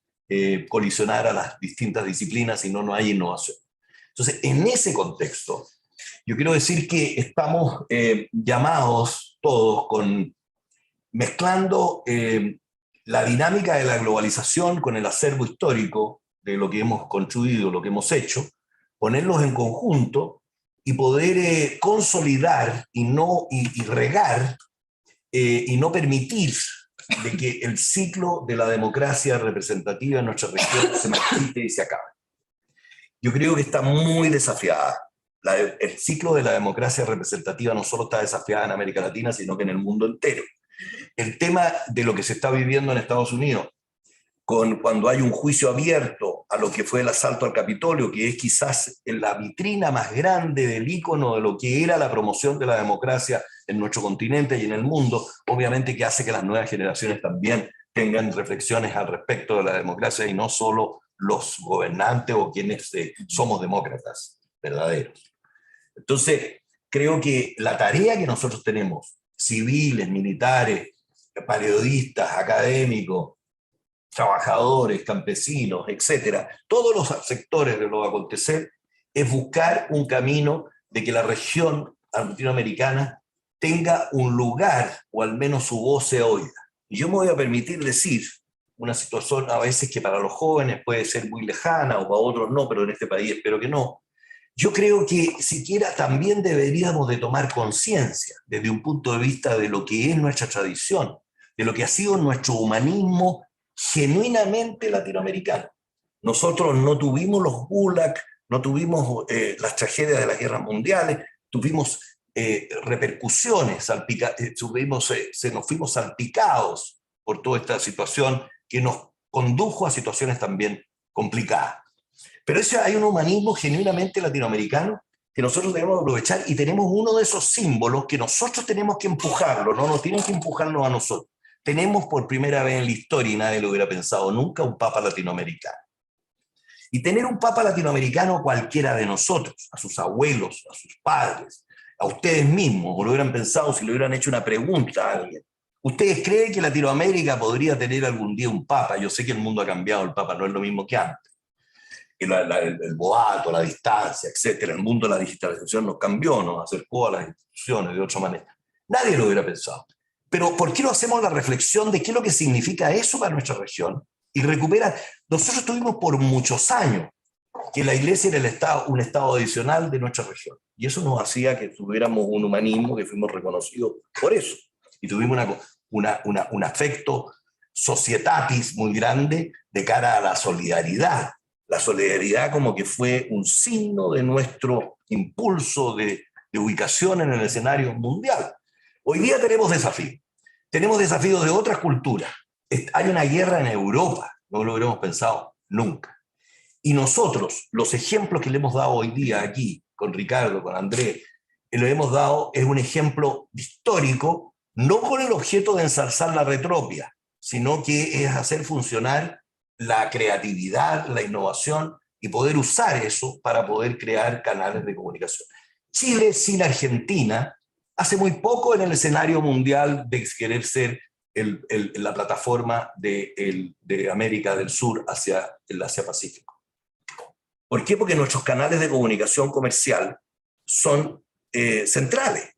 E: colisionar a las distintas disciplinas, si no, no hay innovación. Entonces, en ese contexto, yo quiero decir que estamos llamados todos mezclando la dinámica de la globalización con el acervo histórico de lo que hemos construido, lo que hemos hecho, ponerlos en conjunto y poder consolidar y regar y no permitir de que el ciclo de la democracia representativa en nuestra región se marchite y se acabe. Yo creo que está muy desafiada. El ciclo de la democracia representativa no solo está desafiada en América Latina, sino que en el mundo entero. El tema de lo que se está viviendo en Estados Unidos, cuando hay un juicio abierto a lo que fue el asalto al Capitolio, que es quizás la vitrina más grande del ícono de lo que era la promoción de la democracia en nuestro continente y en el mundo, obviamente que hace que las nuevas generaciones también tengan reflexiones al respecto de la democracia y no solo los gobernantes o quienes somos demócratas verdaderos. Entonces, creo que la tarea que nosotros tenemos, civiles, militares, periodistas, académicos, trabajadores, campesinos, etcétera, todos los sectores de lo que va a acontecer, es buscar un camino de que la región latinoamericana tenga un lugar, o al menos su voz se oiga. Y yo me voy a permitir decir una situación a veces que para los jóvenes puede ser muy lejana, o para otros no, pero en este país espero que no, yo creo que siquiera también deberíamos de tomar conciencia desde un punto de vista de lo que es nuestra tradición, de lo que ha sido nuestro humanismo genuinamente latinoamericano. Nosotros no tuvimos los gulag, no tuvimos las tragedias de las guerras mundiales, tuvimos repercusiones, nos fuimos salpicados por toda esta situación que nos condujo a situaciones también complicadas. Pero hay un humanismo genuinamente latinoamericano que nosotros debemos aprovechar, y tenemos uno de esos símbolos que nosotros tenemos que empujarlo, no nos tienen que empujarnos a nosotros. Tenemos por primera vez en la historia, y nadie lo hubiera pensado nunca, un papa latinoamericano. Y tener un papa latinoamericano cualquiera de nosotros, a sus abuelos, a sus padres, a ustedes mismos, o lo hubieran pensado si le hubieran hecho una pregunta a alguien. ¿Ustedes creen que Latinoamérica podría tener algún día un papa? Yo sé que el mundo ha cambiado, el papa no es lo mismo que antes. El boato, la distancia, etcétera. El mundo de la digitalización nos cambió, nos acercó a las instituciones de otra manera. Nadie lo hubiera pensado. Pero ¿por qué no hacemos la reflexión de qué es lo que significa eso para nuestra región? Y recuperar, nosotros tuvimos por muchos años que la Iglesia era un estado adicional de nuestra región. Y eso nos hacía que tuviéramos un humanismo, que fuimos reconocidos por eso. Y tuvimos un afecto societatis muy grande de cara a la solidaridad. La solidaridad como que fue un signo de nuestro impulso de ubicación en el escenario mundial. Hoy día tenemos desafíos de otras culturas. Hay una guerra en Europa, no lo hubiéramos pensado nunca. Y nosotros, los ejemplos que le hemos dado hoy día aquí, con Ricardo, con Andrés, le hemos dado es un ejemplo histórico, no con el objeto de ensalzar la retropia, sino que es hacer funcionar la creatividad, la innovación, y poder usar eso para poder crear canales de comunicación. Chile sin Argentina, hace muy poco en el escenario mundial de querer ser la plataforma de América del Sur hacia el Asia-Pacífico. ¿Por qué? Porque nuestros canales de comunicación comercial son centrales.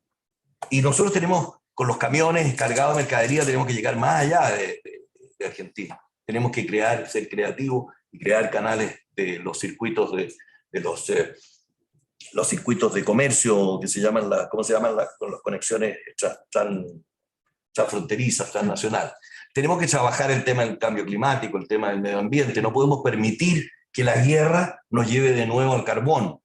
E: Y nosotros tenemos, con los camiones cargados de mercadería, tenemos que llegar más allá de Argentina. Tenemos que ser creativos y crear canales de los circuitos los circuitos de comercio que se llaman ¿cómo se llaman las conexiones transfronterizas, transnacionales? Tenemos que trabajar el tema del cambio climático, el tema del medio ambiente. No podemos permitir que la guerra nos lleve de nuevo al carbón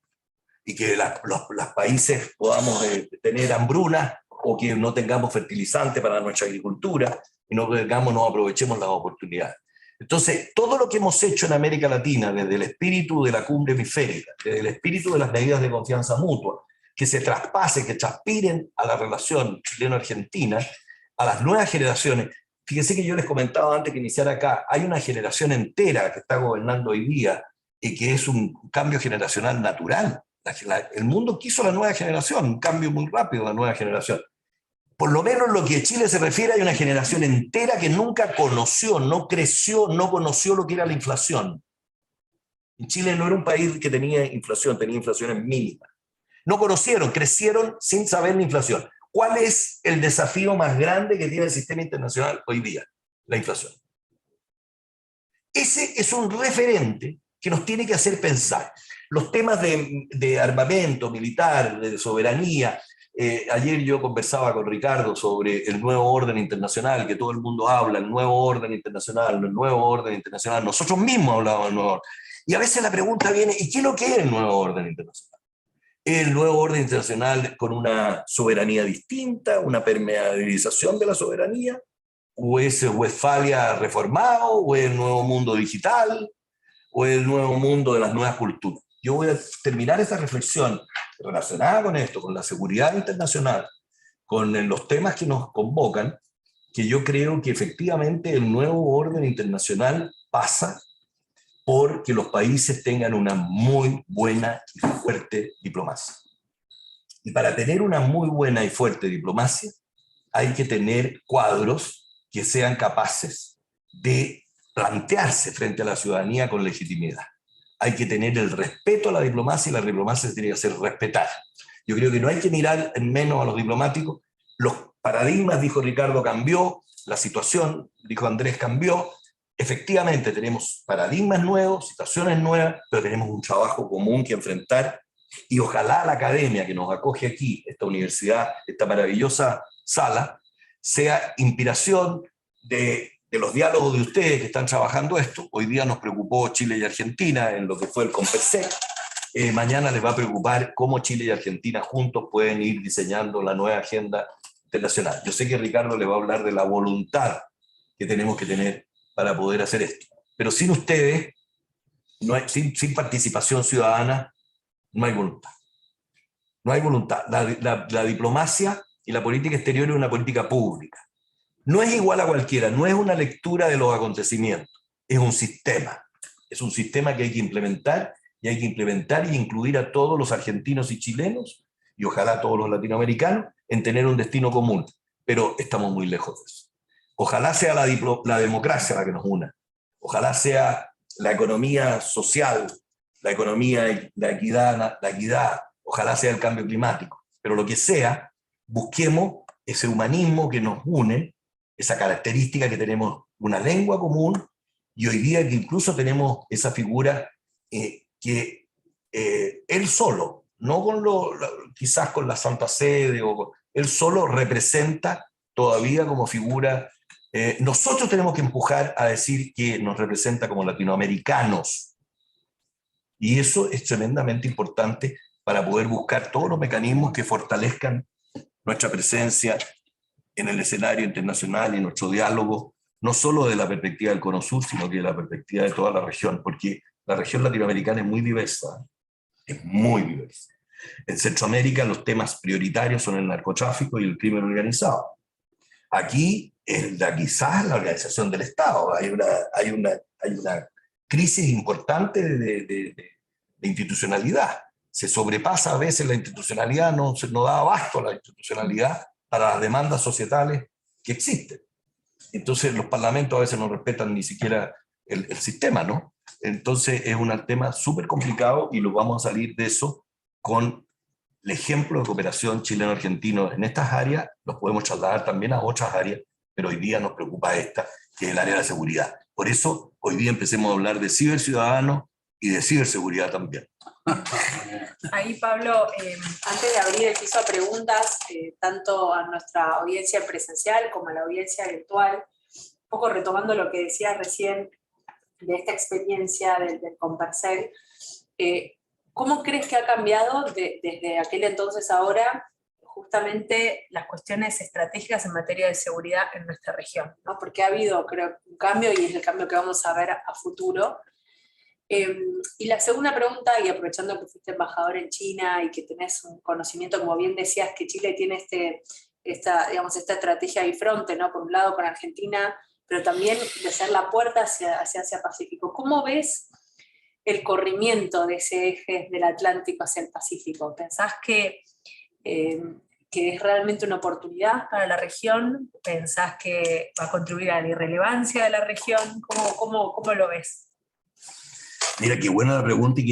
E: y que los países podamos tener hambruna, o que no tengamos fertilizante para nuestra agricultura y no aprovechemos las oportunidades. Entonces, todo lo que hemos hecho en América Latina, desde el espíritu de la cumbre hemisférica, desde el espíritu de las medidas de confianza mutua, que se traspase, que transpiren a la relación chileno-argentina, a las nuevas generaciones. Fíjense que yo les comentaba antes que iniciara acá, hay una generación entera que está gobernando hoy día y que es un cambio generacional natural. El mundo quiso la nueva generación, un cambio muy rápido, la nueva generación. Por lo menos en lo que a Chile se refiere, hay una generación entera que nunca conoció, no creció, no conoció lo que era la inflación. En Chile no era un país que tenía inflaciones mínimas. No conocieron, crecieron sin saber la inflación. ¿Cuál es el desafío más grande que tiene el sistema internacional hoy día? La inflación. Ese es un referente que nos tiene que hacer pensar. Los temas de armamento militar, de soberanía. Ayer yo conversaba con Ricardo sobre el nuevo orden internacional, que todo el mundo habla, el nuevo orden internacional, el nuevo orden internacional. Nosotros mismos hablamos del nuevo orden. Y a veces la pregunta viene, ¿y qué es lo que es el nuevo orden internacional? ¿El nuevo orden internacional con una soberanía distinta, una permeabilización de la soberanía? ¿O es Westfalia reformado? ¿O es el nuevo mundo digital? ¿O es el nuevo mundo de las nuevas culturas? Yo voy a terminar esta reflexión relacionada con esto, con la seguridad internacional, con los temas que nos convocan, que yo creo que efectivamente el nuevo orden internacional pasa por que los países tengan una muy buena y fuerte diplomacia. Y para tener una muy buena y fuerte diplomacia, hay que tener cuadros que sean capaces de plantearse frente a la ciudadanía con legitimidad. Hay que tener el respeto a la diplomacia, y la diplomacia se tiene que hacer respetar. Yo creo que no hay que mirar en menos a los diplomáticos. Los paradigmas, dijo Ricardo, cambió, la situación, dijo Andrés, cambió. Efectivamente tenemos paradigmas nuevos, situaciones nuevas, pero tenemos un trabajo común que enfrentar, Y ojalá la academia que nos acoge aquí, esta universidad, esta maravillosa sala, sea inspiración de los diálogos de ustedes que están trabajando esto. Hoy día nos preocupó Chile y Argentina en lo que fue el COMPERSEC. Mañana les va a preocupar cómo Chile y Argentina juntos pueden ir diseñando la nueva agenda internacional. Yo sé que Ricardo le va a hablar de la voluntad que tenemos que tener para poder hacer esto. Pero sin ustedes, sin participación ciudadana, no hay voluntad. No hay voluntad. La diplomacia y la política exterior es una política pública. No es igual a cualquiera, no es una lectura de los acontecimientos, es un sistema. Es un sistema que hay que implementar y incluir a todos los argentinos y chilenos, y ojalá a todos los latinoamericanos, en tener un destino común. Pero estamos muy lejos de eso. Ojalá sea la democracia la que nos una. Ojalá sea la economía social, la economía, la equidad, ojalá sea el cambio climático. Pero lo que sea, busquemos ese humanismo que nos une, esa característica que tenemos una lengua común, y hoy día que incluso tenemos esa figura que él solo, no con quizás con la Santa Sede, él solo representa todavía como figura. Nosotros tenemos que empujar a decir que nos representa como latinoamericanos. Y eso es tremendamente importante para poder buscar todos los mecanismos que fortalezcan nuestra presencia en el escenario internacional y nuestro diálogo, no solo de la perspectiva del Cono Sur, sino que de la perspectiva de toda la región, porque la región latinoamericana es muy diversa, es muy diversa. En Centroamérica los temas prioritarios son el narcotráfico y el crimen organizado. Aquí quizás la organización del Estado, hay una crisis importante de institucionalidad. Se sobrepasa a veces la institucionalidad, no da abasto a la institucionalidad para las demandas societales que existen. Entonces los parlamentos a veces no respetan ni siquiera el sistema, ¿no? Entonces es un tema súper complicado y lo vamos a salir de eso con el ejemplo de cooperación chileno-argentino en estas áreas. Los podemos trasladar también a otras áreas, pero hoy día nos preocupa esta, que es el área de la seguridad. Por eso hoy día empecemos a hablar de ciberciudadanos y de ciberseguridad también.
A: Ahí, Pablo, antes de abrir el piso a preguntas, tanto a nuestra audiencia presencial como a la audiencia virtual, un poco retomando lo que decías recién de esta experiencia del COMPERSEC, ¿cómo crees que ha cambiado desde aquel entonces a ahora justamente las cuestiones estratégicas en materia de seguridad en nuestra región, ¿no? Porque ha habido, creo, un cambio y es el cambio que vamos a ver a futuro. Y la segunda pregunta, y aprovechando que fuiste embajador en China y que tenés un conocimiento, como bien decías, que Chile tiene esta estrategia bifronte, ¿no? Por un lado con Argentina, pero también de ser la puerta hacia Asia-Pacífico. ¿Cómo ves el corrimiento de ese eje del Atlántico hacia el Pacífico? ¿Pensás que es realmente una oportunidad para la región? ¿Pensás que va a contribuir a la irrelevancia de la región? ¿Cómo lo ves?
E: Mira, qué buena la pregunta y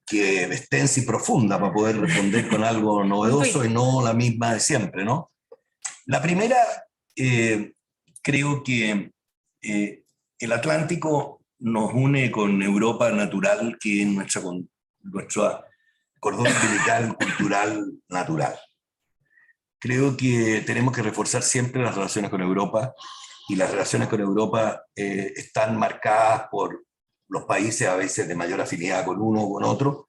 E: que extensa y profunda para poder responder con algo novedoso y no la misma de siempre, ¿no? La primera, creo que el Atlántico nos une con Europa natural, que es nuestra cordón umbilical cultural natural. Creo que tenemos que reforzar siempre las relaciones con Europa, y las relaciones con Europa están marcadas por los países a veces de mayor afinidad con uno o con otro,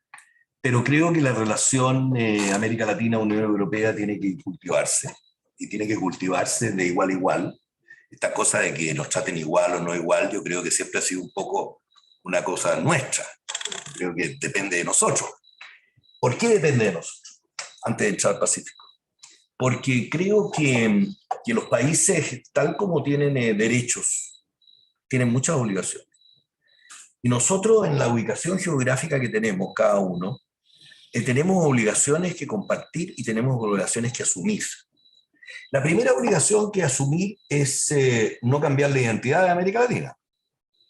E: pero creo que la relación América Latina-Unión Europea tiene que cultivarse, y tiene que cultivarse de igual a igual. Esta cosa de que nos traten igual o no igual, yo creo que siempre ha sido un poco una cosa nuestra. Creo que depende de nosotros. ¿Por qué depende de nosotros? Antes de entrar al Pacífico. Porque creo que los países, tal como tienen derechos, tienen muchas obligaciones. Y nosotros, en la ubicación geográfica que tenemos cada uno, tenemos obligaciones que compartir y tenemos obligaciones que asumir. La primera obligación que asumir es no cambiar la identidad de América Latina.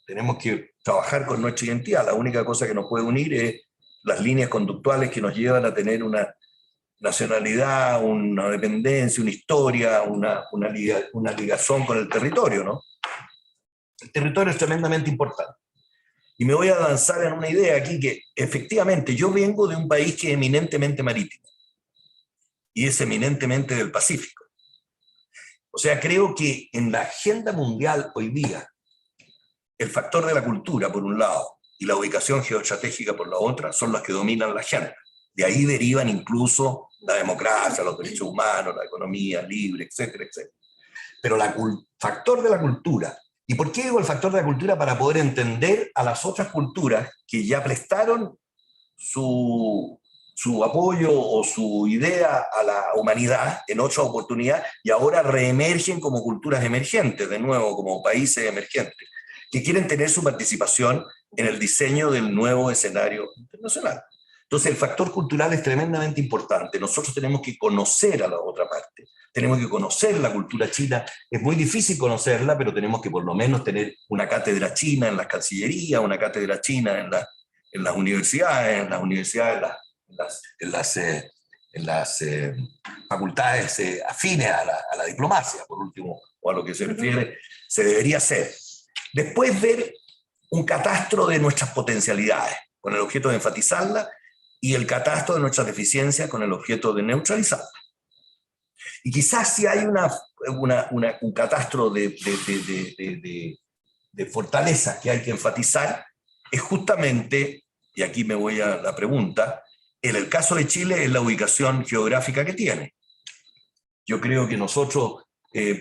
E: Tenemos que trabajar con nuestra identidad. La única cosa que nos puede unir es las líneas conductuales que nos llevan a tener una nacionalidad, una dependencia, una historia, una ligazón con el territorio, ¿no? El territorio es tremendamente importante. Y me voy a lanzar en una idea aquí que efectivamente yo vengo de un país que es eminentemente marítimo y es eminentemente del Pacífico. O sea, creo que en la agenda mundial hoy día, el factor de la cultura, por un lado, y la ubicación geoestratégica por la otra, son las que dominan la agenda. De ahí derivan incluso la democracia, los derechos humanos, la economía libre, etcétera, etcétera. Pero el factor de la cultura, ¿y por qué digo el factor de la cultura? Para poder entender a las otras culturas que ya prestaron su apoyo o su idea a la humanidad en otra oportunidad y ahora reemergen como culturas emergentes, de nuevo, como países emergentes, que quieren tener su participación en el diseño del nuevo escenario internacional. Entonces el factor cultural es tremendamente importante. Nosotros tenemos que conocer a la otra parte, tenemos que conocer la cultura china. Es muy difícil conocerla, pero tenemos que por lo menos tener una cátedra china en las cancillerías, una cátedra china en las universidades, en las facultades afines a la diplomacia, por último, o a lo que se refiere, se debería hacer. Después ver un catastro de nuestras potencialidades, con el objeto de enfatizarlas, y el catastro de nuestras deficiencias con el objeto de neutralizarlas. Y quizás si hay un catastro de fortalezas que hay que enfatizar, es justamente, y aquí me voy a la pregunta, en el caso de Chile es la ubicación geográfica que tiene. Yo creo que nosotros,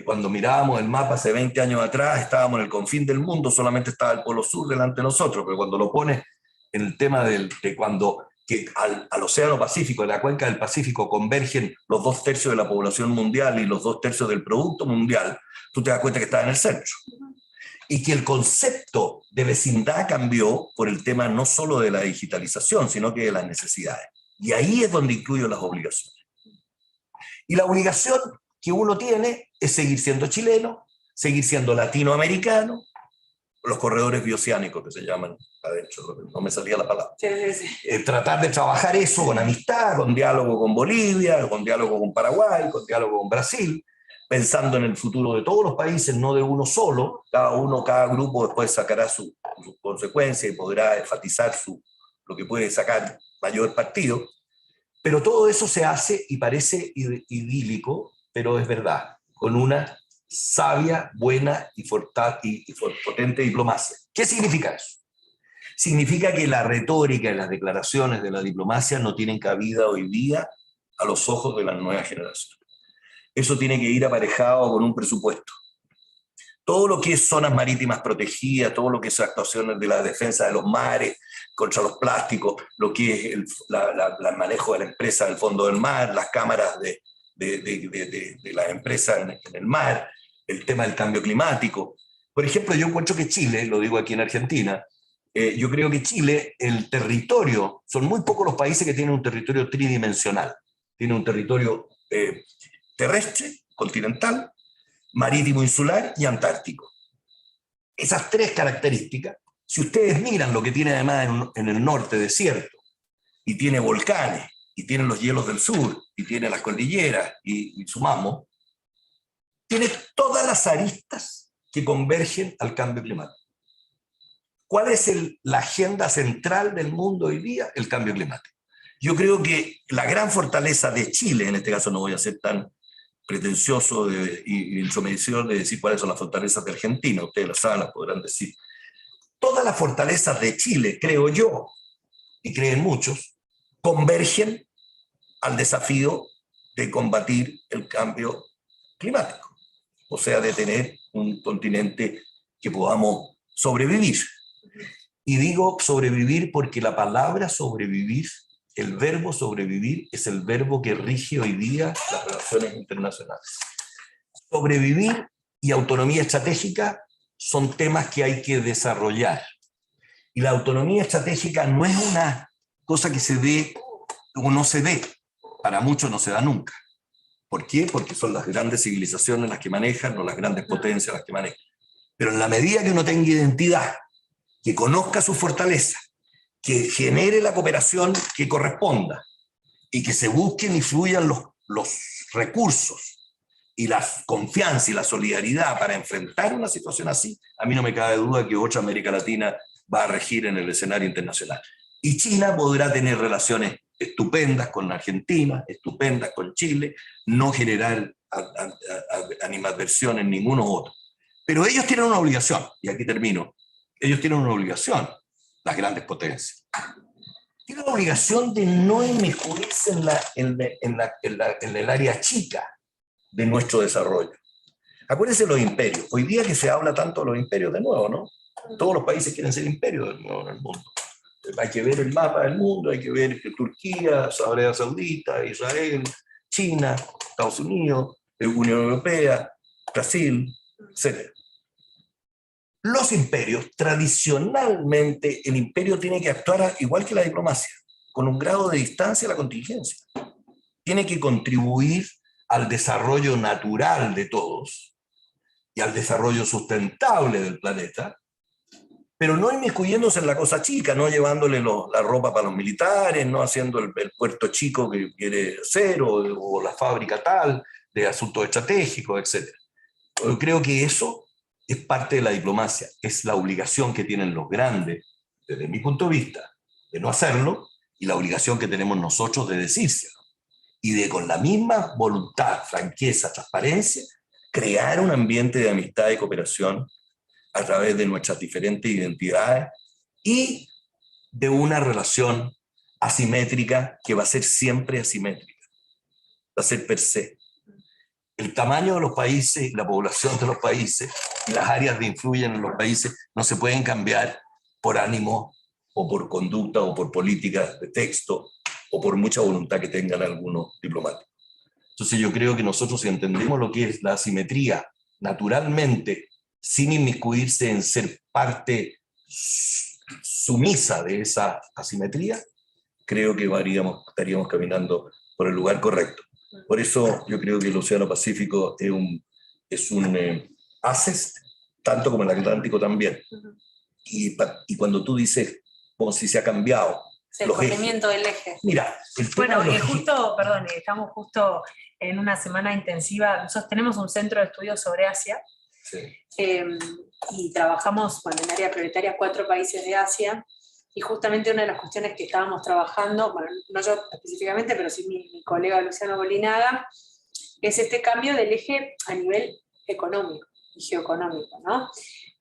E: cuando mirábamos el mapa hace 20 años atrás, estábamos en el confín del mundo, solamente estaba el Polo Sur delante de nosotros, pero cuando lo pones en el tema de cuando que al Océano Pacífico, en la cuenca del Pacífico, convergen los 2/3 de la población mundial y los 2/3 del producto mundial, tú te das cuenta que estás en el centro. Y que el concepto de vecindad cambió por el tema no solo de la digitalización, sino que de las necesidades. Y ahí es donde incluyo las obligaciones. Y la obligación que uno tiene es seguir siendo chileno, seguir siendo latinoamericano, los corredores bioceánicos que se llaman adentro, no me salía la palabra.
A: Sí, sí, sí.
E: Tratar de trabajar eso con amistad, con diálogo con Bolivia, con diálogo con Paraguay, con diálogo con Brasil, pensando en el futuro de todos los países, no de uno solo. Cada grupo después sacará sus consecuencias y podrá enfatizar lo que puede sacar mayor partido. Pero todo eso se hace y parece idílico, pero es verdad, con una sabia, buena y potente diplomacia. ¿Qué significa eso? Significa que la retórica y las declaraciones de la diplomacia no tienen cabida hoy día a los ojos de las nuevas generaciones. Eso tiene que ir aparejado con un presupuesto. Todo lo que es zonas marítimas protegidas, todo lo que es actuaciones de la defensa de los mares contra los plásticos, lo que es el manejo de la empresa del fondo del mar, las cámaras de las empresas en el mar, el tema del cambio climático. Por ejemplo, yo encuentro que Chile, lo digo aquí en Argentina, yo creo que Chile, el territorio, son muy pocos los países que tienen un territorio tridimensional. Tiene un territorio terrestre, continental, marítimo insular y antártico. Esas tres características, si ustedes miran lo que tiene además en el norte, desierto, y tiene volcanes, y tiene los hielos del sur, y tiene las cordilleras, y sumamos, tiene todas las aristas que convergen al cambio climático. ¿Cuál es la agenda central del mundo hoy día? El cambio climático. Yo creo que la gran fortaleza de Chile, en este caso no voy a ser tan pretencioso y intromisión de decir cuáles son las fortalezas de Argentina, ustedes las saben, las podrán decir. Todas las fortalezas de Chile, creo yo, y creen muchos, convergen al desafío de combatir el cambio climático. O sea, de tener un continente que podamos sobrevivir. Y digo sobrevivir porque la palabra sobrevivir, el verbo sobrevivir, es el verbo que rige hoy día las relaciones internacionales. Sobrevivir y autonomía estratégica son temas que hay que desarrollar. Y la autonomía estratégica no es una cosa que se ve o no se ve. Para muchos no se da nunca. ¿Por qué? Porque son las grandes civilizaciones las que manejan, o las grandes potencias las que manejan. Pero en la medida que uno tenga identidad, que conozca su fortaleza, que genere la cooperación que corresponda y que se busquen y fluyan los recursos y la confianza y la solidaridad para enfrentar una situación así, a mí no me cabe duda que otra América Latina va a regir en el escenario internacional. Y China podrá tener relaciones estupendas con Argentina, estupendas con Chile, no generar animadversión en ninguno otro. Pero ellos tienen una obligación, y aquí termino, ellos tienen una obligación, las grandes potencias. Tienen la obligación de no inmiscuirse en el área chica de nuestro desarrollo. Acuérdense los imperios. Hoy día que se habla tanto de los imperios de nuevo, ¿no? Todos los países quieren ser imperios de nuevo en el mundo. Hay que ver el mapa del mundo, hay que ver que Turquía, Arabia Saudita, Israel, China, Estados Unidos, Unión Europea, Brasil, etc. Los imperios, tradicionalmente, el imperio tiene que actuar igual que la diplomacia, con un grado de distancia a la contingencia. Tiene que contribuir al desarrollo natural de todos y al desarrollo sustentable del planeta, pero no inmiscuyéndose en la cosa chica, no llevándole la ropa para los militares, no haciendo el puerto chico que quiere hacer, o la fábrica tal, de asuntos estratégicos, etc. Yo creo que eso es parte de la diplomacia, es la obligación que tienen los grandes, desde mi punto de vista, de no hacerlo, y la obligación que tenemos nosotros de decírselo. Y de, con la misma voluntad, franqueza, transparencia, crear un ambiente de amistad y cooperación a través de nuestras diferentes identidades y de una relación asimétrica que va a ser siempre asimétrica, va a ser per se. El tamaño de los países, la población de los países y las áreas de influencia en los países no se pueden cambiar por ánimo o por conducta o por políticas de texto o por mucha voluntad que tengan algunos diplomáticos. Entonces yo creo que nosotros, si entendemos lo que es la asimetría naturalmente, sin inmiscuirse en ser parte sumisa de esa asimetría, creo que estaríamos caminando por el lugar correcto. Por eso yo creo que el Océano Pacífico es un asset, tanto como el Atlántico también. Y cuando tú dices, como si se ha cambiado,
A: el corrimiento del eje.
E: Mira,
F: bueno, estamos justo en una semana intensiva. Nosotros tenemos un centro de estudios sobre Asia.
E: Sí.
F: Y trabajamos en área prioritaria 4 países de Asia, y justamente una de las cuestiones que estábamos trabajando, bueno, no yo específicamente, pero sí mi colega Luciano Bolinaga, es este cambio del eje a nivel económico y geoeconómico, ¿no?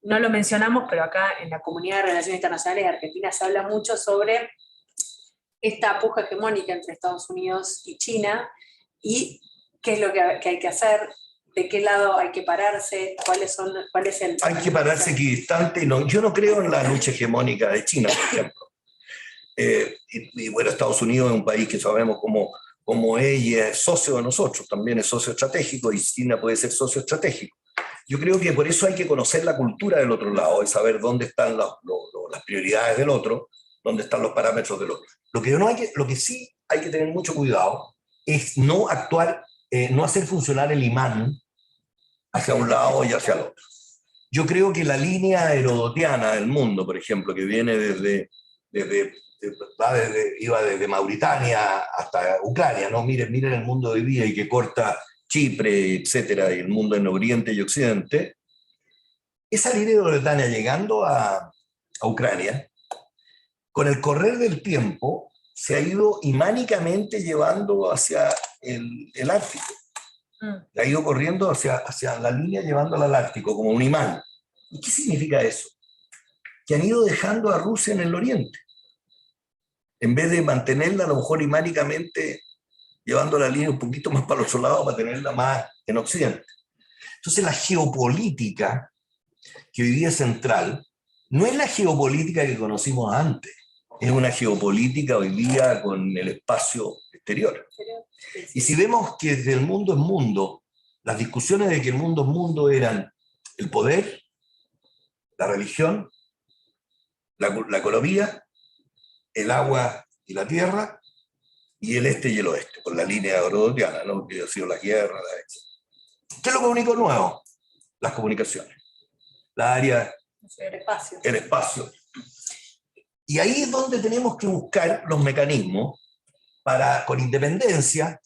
F: No lo mencionamos, pero acá en la Comunidad de Relaciones Internacionales de Argentina se habla mucho sobre esta puja hegemónica entre Estados Unidos y China, y qué es lo que hay que hacer, de qué lado hay que pararse, cuál es el...
E: Hay que pararse equidistante. Yo no creo en la lucha hegemónica de China, por ejemplo. Y bueno, Estados Unidos es un país que sabemos cómo ella es socio de nosotros, también es socio estratégico, y China puede ser socio estratégico. Yo creo que por eso hay que conocer la cultura del otro lado, y saber dónde están las prioridades del otro, dónde están los parámetros del otro. Lo que sí hay que tener mucho cuidado es no actuar, no hacer funcionar el imán hacia un lado y hacia el otro. Yo creo que la línea herodotiana del mundo, por ejemplo, que viene iba desde Mauritania hasta Ucrania, ¿no? Miren el mundo de hoy día, y que corta Chipre, etcétera, y el mundo en Oriente y Occidente. Esa línea herodotiana llegando a Ucrania, con el correr del tiempo, se ha ido imánicamente llevando hacia el Ártico. Ha ido corriendo hacia la línea, llevándola al Ártico como un imán. ¿Y qué significa eso? Que han ido dejando a Rusia en el Oriente, en vez de mantenerla a lo mejor imánicamente, llevando la línea un poquito más para el otro lado, para tenerla más en Occidente. Entonces la geopolítica, que hoy día es central, no es la geopolítica que conocimos antes, es una geopolítica hoy día con el espacio exterior. Y si vemos que desde el mundo es mundo, las discusiones de que el mundo es mundo eran el poder, la religión, la economía, el agua y la tierra, y el este y el oeste, con la línea herodotiana, ¿no? Que ha sido la guerra, ¿Qué es lo único nuevo? Las comunicaciones, la área, el espacio. Y ahí es donde tenemos que buscar los mecanismos para, con independencia,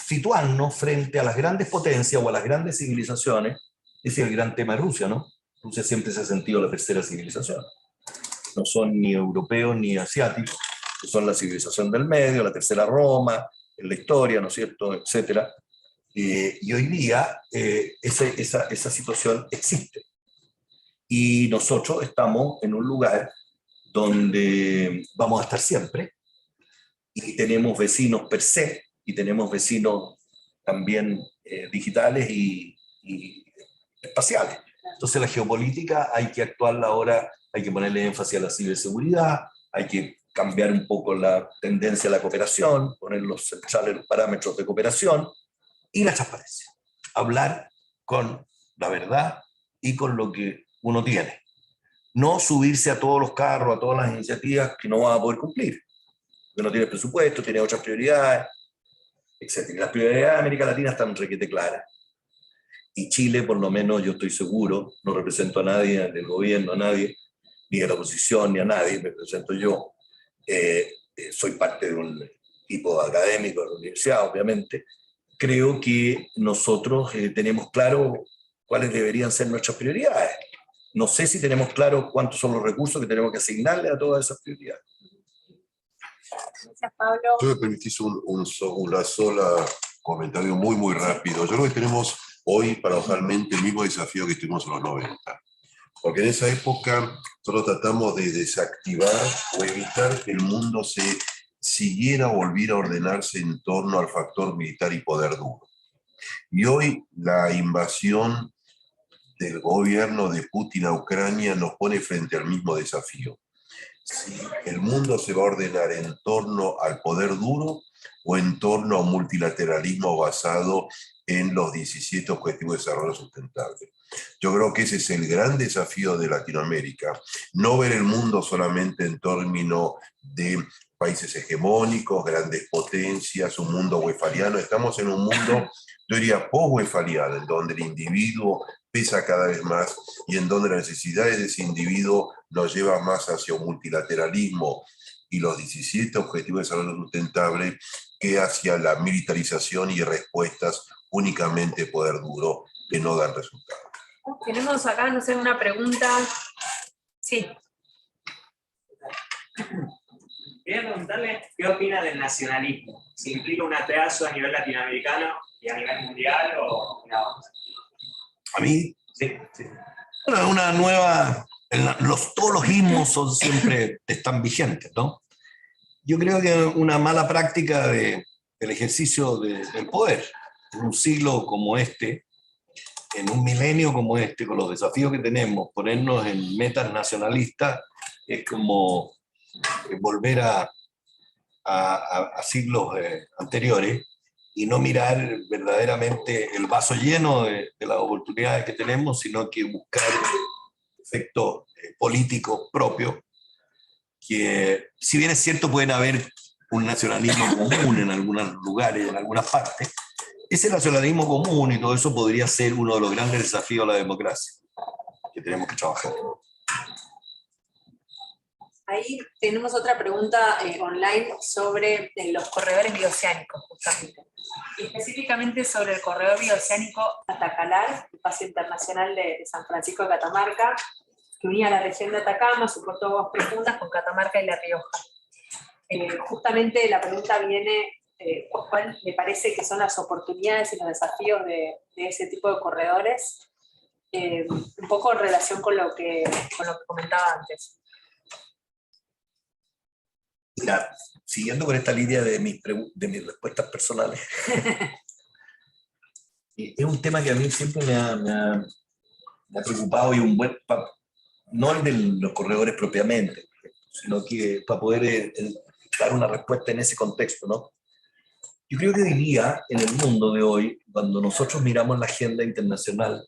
E: situarnos frente a las grandes potencias o a las grandes civilizaciones. Ese es el gran tema de Rusia, ¿no? Rusia siempre se ha sentido la tercera civilización. no son ni europeos ni asiáticos, que son la civilización del medio, la tercera Roma, en la historia, ¿no es cierto?, etcétera. Y hoy día esa situación existe. Y nosotros estamos en un lugar donde vamos a estar siempre, y tenemos vecinos per se, y tenemos vecinos también digitales y espaciales. Entonces la geopolítica hay que actuarla ahora, hay que ponerle énfasis a la ciberseguridad, hay que cambiar un poco la tendencia a la cooperación, poner los centrales, los parámetros de cooperación y la transparencia. Hablar con la verdad y con lo que uno tiene. No subirse a todos los carros, a todas las iniciativas que no va a poder cumplir. Porque no tiene presupuesto, tiene otras prioridades, etc. Y las prioridades de América Latina están requete claras. Y Chile, por lo menos, yo estoy seguro, no represento a nadie del gobierno, a nadie, ni de la oposición, ni a nadie, me presento yo. Soy parte de un equipo académico de la universidad, obviamente. Creo que nosotros tenemos claro cuáles deberían ser nuestras prioridades. No sé si tenemos claro cuántos son los recursos que tenemos que asignarle a todas esas prioridades.
F: Gracias, Pablo.
D: Yo me permitís un sola comentario muy rápido. Yo creo que tenemos hoy paradojalmente el mismo desafío que tuvimos en los 90. Porque en esa época nosotros tratamos de desactivar o evitar que el mundo se siguiera o volviera a ordenarse en torno al factor militar y poder duro. Y hoy la invasión del gobierno de Putin a Ucrania nos pone frente al mismo desafío. Si el mundo se va a ordenar en torno al poder duro o en torno a un multilateralismo basado en los 17 Objetivos de Desarrollo Sustentable. Yo creo que ese es el gran desafío de Latinoamérica, no ver el mundo solamente en términos de países hegemónicos, grandes potencias, un mundo westphaliano. Estamos en un mundo, yo diría, post-westphaliano, en donde el individuo pesa cada vez más y en donde las necesidades de ese individuo nos llevan más hacia un multilateralismo y los 17 Objetivos de Desarrollo Sustentable que hacia la militarización y respuestas únicamente poder duro que no dan resultados.
F: Tenemos acá, no sé, una pregunta. Sí.
G: Quería preguntarle qué opina del nacionalismo. ¿Si implica un atraso a nivel latinoamericano y a nivel mundial o no?
E: A mí,
G: Sí.
E: bueno, una nueva, todos los ismos siempre están vigentes, ¿no? Yo creo que una mala práctica del ejercicio del poder, en un siglo como este, en un milenio como este, con los desafíos que tenemos, ponernos en metas nacionalistas es como volver a siglos anteriores y no mirar verdaderamente el vaso lleno de las oportunidades que tenemos, sino que buscar efectos políticos propios, que si bien es cierto pueden haber un nacionalismo común en algunos lugares, en algunas partes, ese nacionalismo común y todo eso podría ser uno de los grandes desafíos de la democracia que tenemos que trabajar.
F: Ahí tenemos otra pregunta online sobre los corredores bioceánicos, justamente. Y específicamente sobre el corredor bioceánico Atacalar, el paso internacional de San Francisco de Catamarca, que unía la región de Atacama, sus puertos de aguas profundas, con Catamarca y La Rioja. Justamente la pregunta viene, ¿cuál le parece que son las oportunidades y los desafíos de ese tipo de corredores? Un poco en relación con lo que comentaba antes.
E: Mira, siguiendo con esta línea de mis respuestas personales, es un tema que a mí siempre me ha preocupado y un buen, no el de los corredores propiamente, sino que para poder dar una respuesta en ese contexto, ¿no? Yo creo que hoy día, en el mundo de hoy, cuando nosotros miramos la agenda internacional,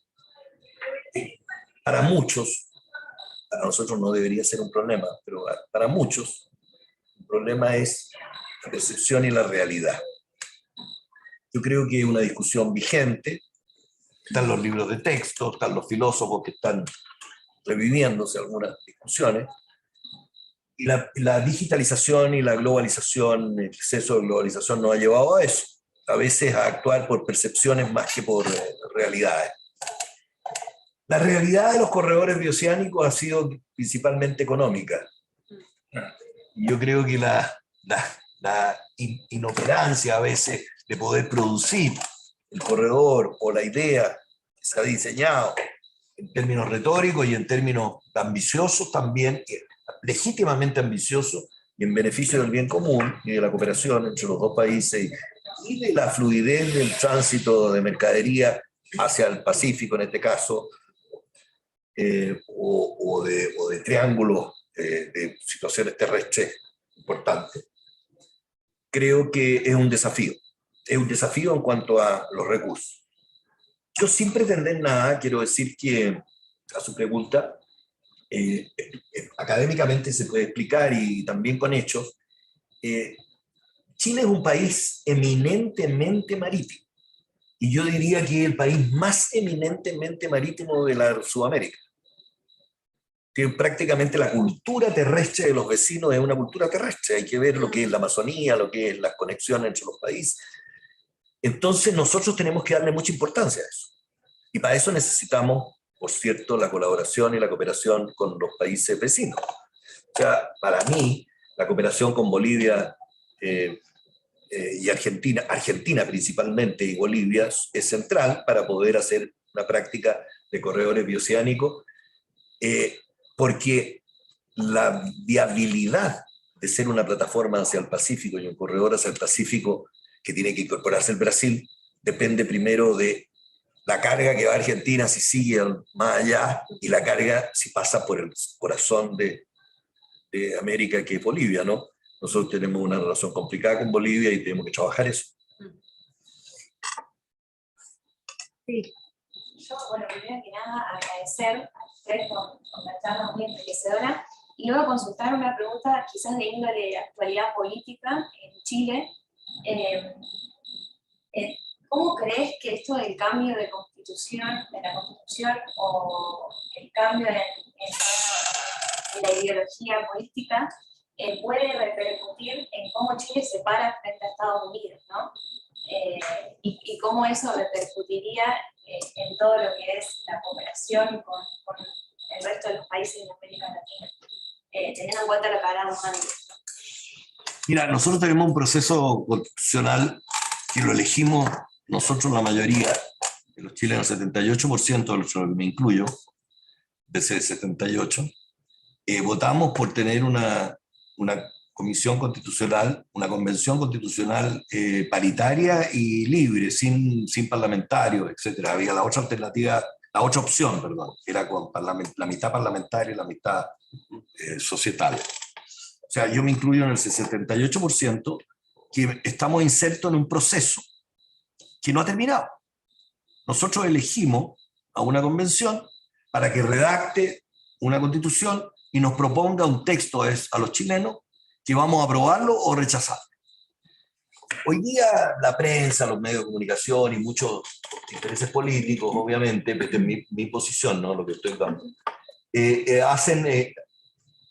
E: para muchos, para nosotros no debería ser un problema, pero para muchos, el problema es la percepción y la realidad. Yo creo que es una discusión vigente, están los libros de texto, están los filósofos que están reviviéndose algunas discusiones, y la digitalización y la globalización, el exceso de globalización nos ha llevado a eso, a veces a actuar por percepciones más que por realidades. La realidad de los corredores bioceánicos ha sido principalmente económica. Yo creo que la inoperancia a veces de poder producir el corredor o la idea que se ha diseñado en términos retóricos y en términos ambiciosos también, legítimamente ambiciosos, y en beneficio del bien común y de la cooperación entre los dos países y de la fluidez del tránsito de mercadería hacia el Pacífico, en este caso, o de triángulos de situaciones terrestres importantes. Creo que es un desafío en cuanto a los recursos. Yo sin pretender nada, quiero decir que, a su pregunta, académicamente se puede explicar y también con hechos, Chile es un país eminentemente marítimo, y yo diría que es el país más eminentemente marítimo de la Sudamérica. Que prácticamente la cultura terrestre de los vecinos es una cultura terrestre, hay que ver lo que es la Amazonía, lo que es las conexiones entre los países. Entonces nosotros tenemos que darle mucha importancia a eso. Y para eso necesitamos, por cierto, la colaboración y la cooperación con los países vecinos. O sea, para mí, la cooperación con Bolivia y Argentina, Argentina principalmente y Bolivia, es central para poder hacer una práctica de corredores bioceánicos, porque la viabilidad de ser una plataforma hacia el Pacífico y un corredor hacia el Pacífico que tiene que incorporarse el Brasil, depende primero de la carga que va a Argentina si sigue más allá, y la carga si pasa por el corazón de América, que es Bolivia, ¿no? Nosotros tenemos una relación complicada con Bolivia y tenemos que trabajar eso.
F: Sí.
H: Yo, bueno, primero que nada, agradecer a ustedes por la charla muy enriquecedora, y luego consultar una pregunta quizás de índole de actualidad política en Chile. ¿Cómo crees que esto del cambio de la constitución, o el cambio en la ideología política puede repercutir en cómo Chile se para frente a Estados Unidos, ¿no? Y cómo eso repercutiría en todo lo que es la cooperación con el resto de los países de América Latina, teniendo en cuenta lo que hablamos antes?
E: Mira, nosotros tenemos un proceso constitucional que lo elegimos nosotros, la mayoría de los chilenos, 78% de los que me incluyo, de ese 78%, votamos por tener una comisión constitucional, una convención constitucional paritaria y libre, sin parlamentarios, etc. Había la otra alternativa, la otra opción, perdón, era con la mitad parlamentaria y la mitad societal. O sea, yo me incluyo en el 78%, que estamos insertos en un proceso que no ha terminado. Nosotros elegimos a una convención para que redacte una constitución y nos proponga un texto a los chilenos que vamos a aprobarlo o rechazarlo. Hoy día la prensa, los medios de comunicación y muchos intereses políticos, obviamente, desde mi posición, ¿no? Lo que estoy dando,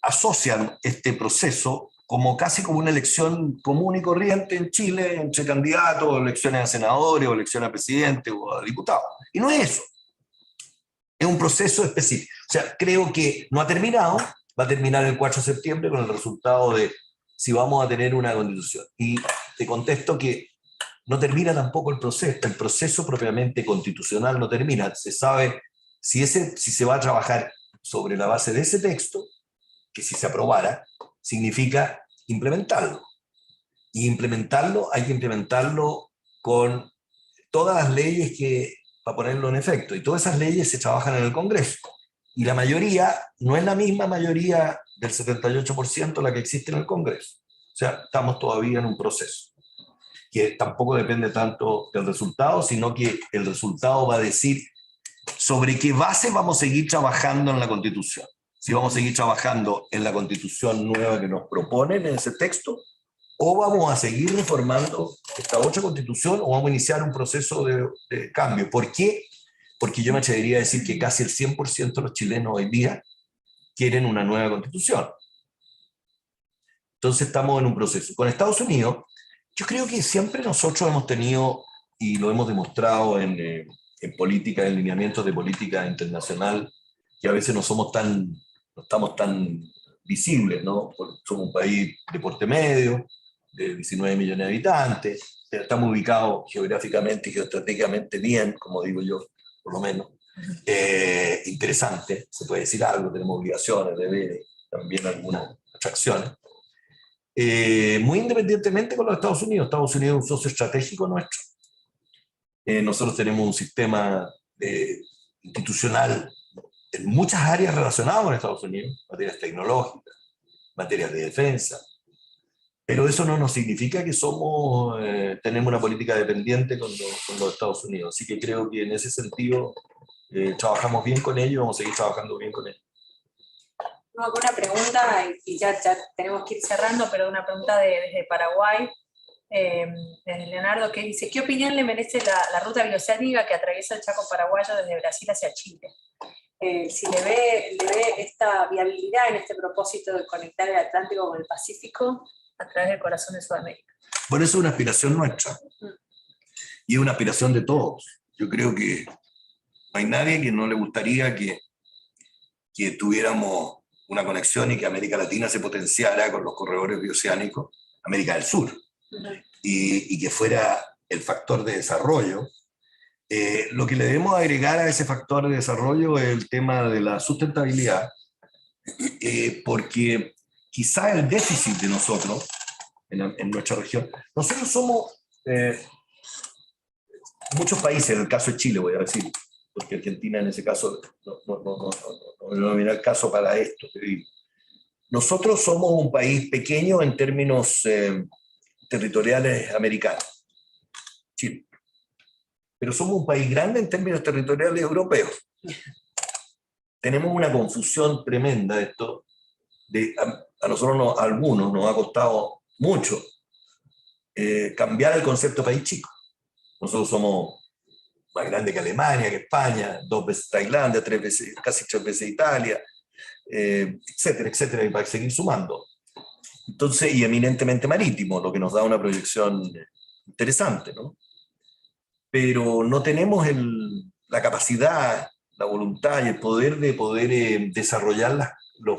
E: asocian este proceso como casi como una elección común y corriente en Chile, entre candidatos, elecciones a senadores, o elecciones a presidente o a diputados. Y no es eso. Es un proceso específico. O sea, creo que no ha terminado, va a terminar el 4 de septiembre con el resultado de si vamos a tener una constitución. Y te contesto que no termina tampoco el proceso propiamente constitucional no termina. Se sabe si se va a trabajar sobre la base de ese texto, que si se aprobara, significa implementarlo. Y hay que implementarlo con todas las leyes para ponerlo en efecto. Y todas esas leyes se trabajan en el Congreso. Y la mayoría no es la misma mayoría del 78% la que existe en el Congreso. O sea, estamos todavía en un proceso que tampoco depende tanto del resultado, sino que el resultado va a decir sobre qué base vamos a seguir trabajando en la Constitución. Si vamos a seguir trabajando en la Constitución nueva que nos proponen en ese texto, o vamos a seguir reformando esta otra Constitución, o vamos a iniciar un proceso de cambio. ¿Por qué? Porque yo me atrevería a decir que casi el 100% de los chilenos hoy día quieren una nueva Constitución. Entonces estamos en un proceso. Con Estados Unidos, yo creo que siempre nosotros hemos tenido, y lo hemos demostrado en en política, en lineamientos de política internacional, que a veces no estamos tan visibles, ¿no? Somos un país de porte medio, de 19 millones de habitantes, estamos ubicados geográficamente y geoestratégicamente bien, como digo yo, por lo menos. Interesante, se puede decir algo, tenemos obligaciones, deberes, también algunas atracciones. Muy independientemente con los Estados Unidos. Estados Unidos es un socio estratégico nuestro. Nosotros tenemos un sistema institucional en muchas áreas relacionadas con Estados Unidos, materias tecnológicas, materias de defensa, pero eso no nos significa que tenemos una política dependiente con los Estados Unidos. Así que creo que en ese sentido trabajamos bien con ellos y vamos a seguir trabajando bien con ellos.
F: No, una pregunta, y ya tenemos que ir cerrando, pero una pregunta desde Paraguay, desde Leonardo, que dice, ¿qué opinión le merece la ruta bioceánica que atraviesa el Chaco paraguayo desde Brasil hacia Chile? Si le ve esta viabilidad en este propósito de conectar el Atlántico con el Pacífico a través del corazón de Sudamérica.
E: Bueno, eso es una aspiración nuestra, y es una aspiración de todos. Yo creo que no hay nadie que no le gustaría que tuviéramos una conexión y que América Latina se potenciara con los corredores bioceánicos, América del Sur, y que fuera el factor de desarrollo. Lo que le debemos agregar a ese factor de desarrollo es el tema de la sustentabilidad, porque quizá el déficit de nosotros en nuestra región, nosotros somos muchos países, en el caso de Chile voy a decir, porque Argentina en ese caso no viene el caso para esto. Nosotros somos un país pequeño en términos territoriales americanos, Chile. Pero somos un país grande en términos territoriales europeos. Tenemos una confusión tremenda de esto. A nosotros, a algunos, nos ha costado mucho cambiar el concepto de país chico. Nosotros somos más grande que Alemania, que España, 2 veces Tailandia, 3 veces, casi 3 veces Italia, etcétera, etcétera, y para seguir sumando. Entonces, y eminentemente marítimo, lo que nos da una proyección interesante, ¿no? Pero no tenemos la capacidad, la voluntad y el poder de desarrollar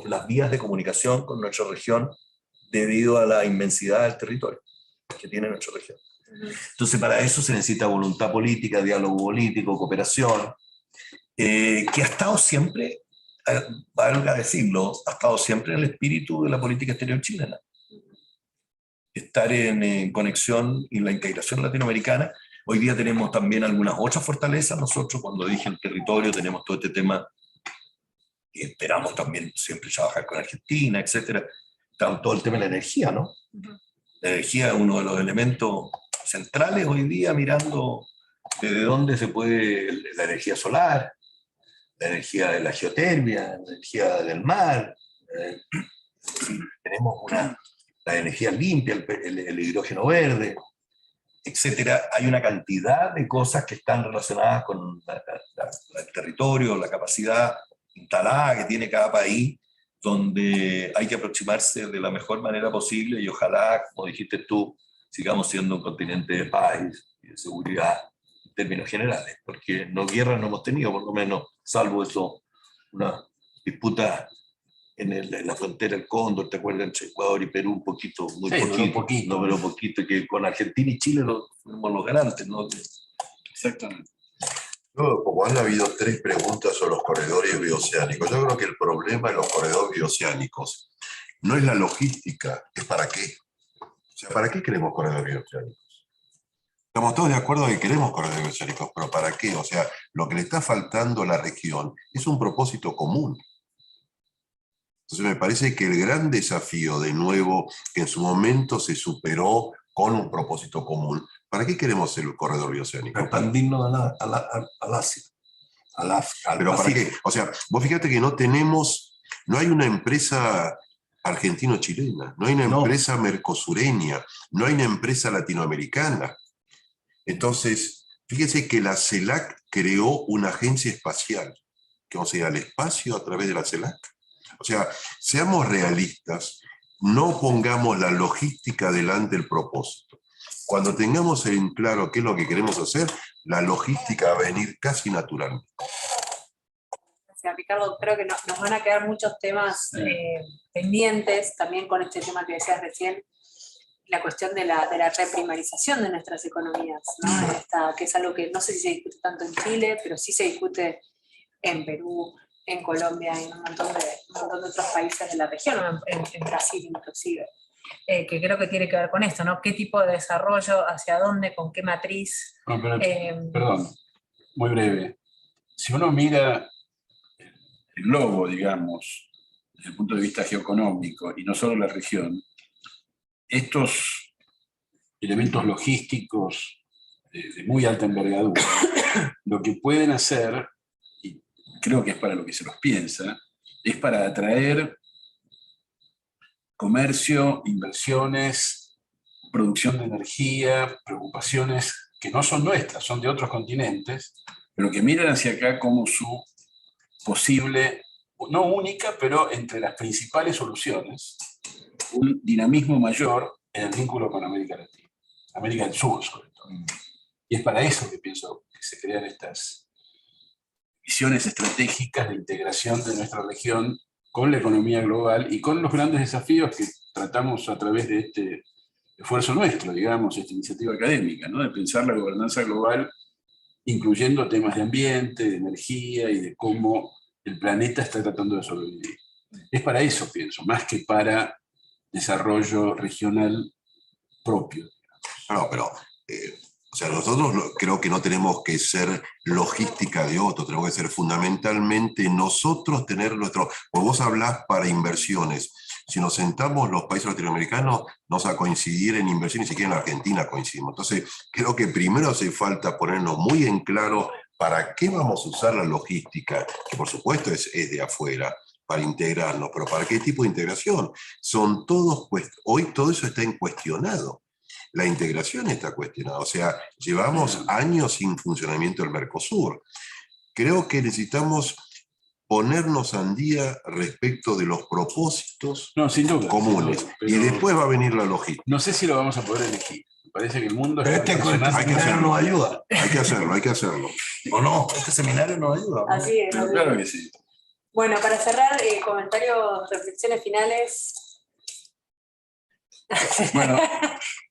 E: las vías de comunicación con nuestra región debido a la inmensidad del territorio que tiene nuestra región. Entonces, para eso se necesita voluntad política, diálogo político, cooperación, que ha estado siempre, valga decirlo, ha estado siempre en el espíritu de la política exterior chilena. Estar en conexión y la integración latinoamericana. Hoy día tenemos también algunas otras fortalezas. Nosotros, cuando dije el territorio, tenemos todo este tema, y esperamos también siempre trabajar con Argentina, etcétera. Todo el tema de la energía, ¿no? La energía es uno de los elementos centrales hoy día, mirando desde dónde se puede, la energía solar, la energía de la geotermia, la energía del mar. Tenemos la energía limpia, el hidrógeno verde, etcétera. Hay una cantidad de cosas que están relacionadas con el territorio, la capacidad instalada que tiene cada país, donde hay que aproximarse de la mejor manera posible y ojalá, como dijiste tú, sigamos siendo un continente de paz y de seguridad en términos generales, porque guerras no hemos tenido, por lo menos, salvo eso, una disputa en la frontera del Cóndor, ¿te acuerdas? Entre Ecuador y Perú, un poquito, muy sí, poquito, pero poquito, que con Argentina y Chile fuimos los garantes, ¿no?
C: Exactamente.
D: Como han habido 3 preguntas sobre los corredores bioceánicos, yo creo que el problema de los corredores bioceánicos no es la logística, es para qué. O sea, ¿para qué queremos corredores bioceánicos? Estamos todos de acuerdo que queremos corredores bioceánicos, pero ¿para qué? O sea, lo que le está faltando a la región es un propósito común. Entonces me parece que el gran desafío, de nuevo, que en su momento se superó con un propósito común, ¿para qué queremos el corredor bioceánico?
E: Expandirnos al Asia.
D: Pero ¿para qué? O sea, vos fíjate que no hay una empresa argentino-chilena, no hay una empresa mercosureña, no hay una empresa latinoamericana. Entonces, fíjese que la CELAC creó una agencia espacial, que vamos a ir al espacio a través de la CELAC. O sea, seamos realistas, no pongamos la logística delante del propósito. Cuando tengamos en claro qué es lo que queremos hacer, la logística va a venir casi naturalmente.
F: Gracias, Ricardo. Creo que nos van a quedar muchos temas pendientes, también con este tema que decías recién, la cuestión de la reprimarización de nuestras economías, ¿no? Que es algo que no sé si se discute tanto en Chile, pero sí se discute en Perú, en Colombia y en un montón de otros países de la región, en Brasil inclusive, que creo que tiene que ver con esto, ¿no? ¿Qué tipo de desarrollo, hacia dónde, con qué matriz?
C: No, pero, perdón, muy breve. Si uno mira el globo, digamos, desde el punto de vista geoeconómico, y no solo la región, estos elementos logísticos de muy alta envergadura, lo que pueden hacer, y creo que es para lo que se los piensa, es para atraer comercio, inversiones, producción de energía, preocupaciones que no son nuestras, son de otros continentes, pero que miran hacia acá como su posible, no única, pero entre las principales soluciones, un dinamismo mayor en el vínculo con América Latina, América del Sur sobre todo. Y es para eso que pienso que se crean estas visiones estratégicas de integración de nuestra región con la economía global y con los grandes desafíos que tratamos a través de este esfuerzo nuestro, digamos, esta iniciativa académica, ¿no? De pensar la gobernanza global incluyendo temas de ambiente, de energía y de cómo el planeta está tratando de sobrevivir. Es para eso, pienso, más que para desarrollo regional propio.
D: No, pero o sea, nosotros creo que no tenemos que ser logística de otro, tenemos que ser fundamentalmente nosotros tener nuestro... Pues vos hablás para inversiones. Si nos sentamos los países latinoamericanos, no vamos a coincidir en inversión, ni siquiera en Argentina coincidimos. Entonces, creo que primero hace falta ponernos muy en claro para qué vamos a usar la logística, que por supuesto es de afuera, para integrarnos, pero ¿para qué tipo de integración? Son todos, hoy todo eso está incuestionado. La integración está cuestionada, o sea, llevamos años sin funcionamiento del Mercosur. Creo que necesitamos ponernos al día respecto de los propósitos
C: sin duda,
D: comunes,
C: sin duda, pero
D: y después va a venir la logística.
C: No sé si lo vamos a poder elegir. Me parece que el mundo...
E: Pero este seminario nos ayuda.
D: Hay que hacerlo.
E: ¿O no? Este seminario nos ayuda.
F: Así es.
C: Pero claro que sí.
F: Bueno, para cerrar, comentarios, reflexiones finales.
C: Bueno,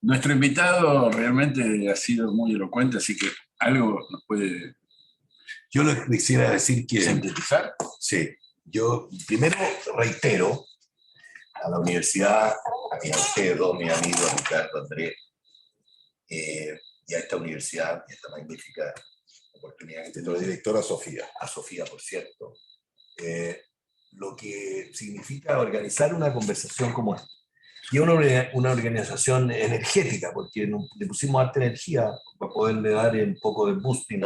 C: nuestro invitado realmente ha sido muy elocuente, así que algo nos puede...
E: Yo les quisiera decir que...
C: ¿Sintetizar?
E: Sí. Yo primero reitero a la universidad, a ustedes dos, mis amigos, Ricardo, Andrés, y a esta universidad, y a esta magnífica oportunidad que tengo.
D: La directora Sofía.
E: A Sofía, por cierto. Lo que significa organizar una conversación como esta. Y una organización energética, porque le pusimos harta energía para poderle dar un poco de boosting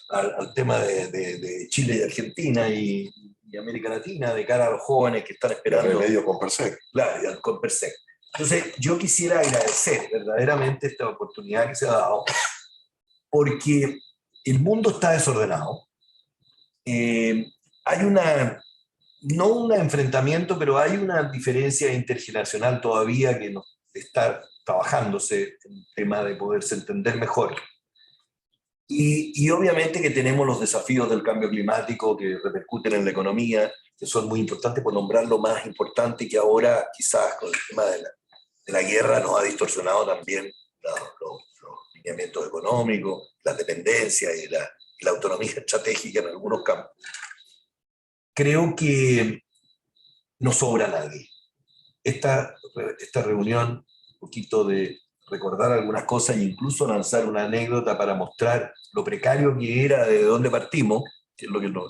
E: al tema de Chile y Argentina y América Latina, de cara a los jóvenes que están esperando.
D: Remedio con Persec.
E: Claro, con Persec. Entonces, yo quisiera agradecer verdaderamente esta oportunidad que se ha dado, porque el mundo está desordenado. Hay no un enfrentamiento, pero hay una diferencia intergeneracional todavía que nos está trabajándose en el tema de poderse entender mejor. Y obviamente que tenemos los desafíos del cambio climático que repercuten en la economía, que son muy importantes, por nombrar lo más importante, que ahora quizás con el tema de la guerra nos ha distorsionado también los lineamientos económicos, la dependencia y la autonomía estratégica en algunos campos. Creo que no sobra nadie. Esta reunión, un poquito de recordar algunas cosas e incluso lanzar una anécdota para mostrar lo precario que era, de dónde partimos, que es lo que me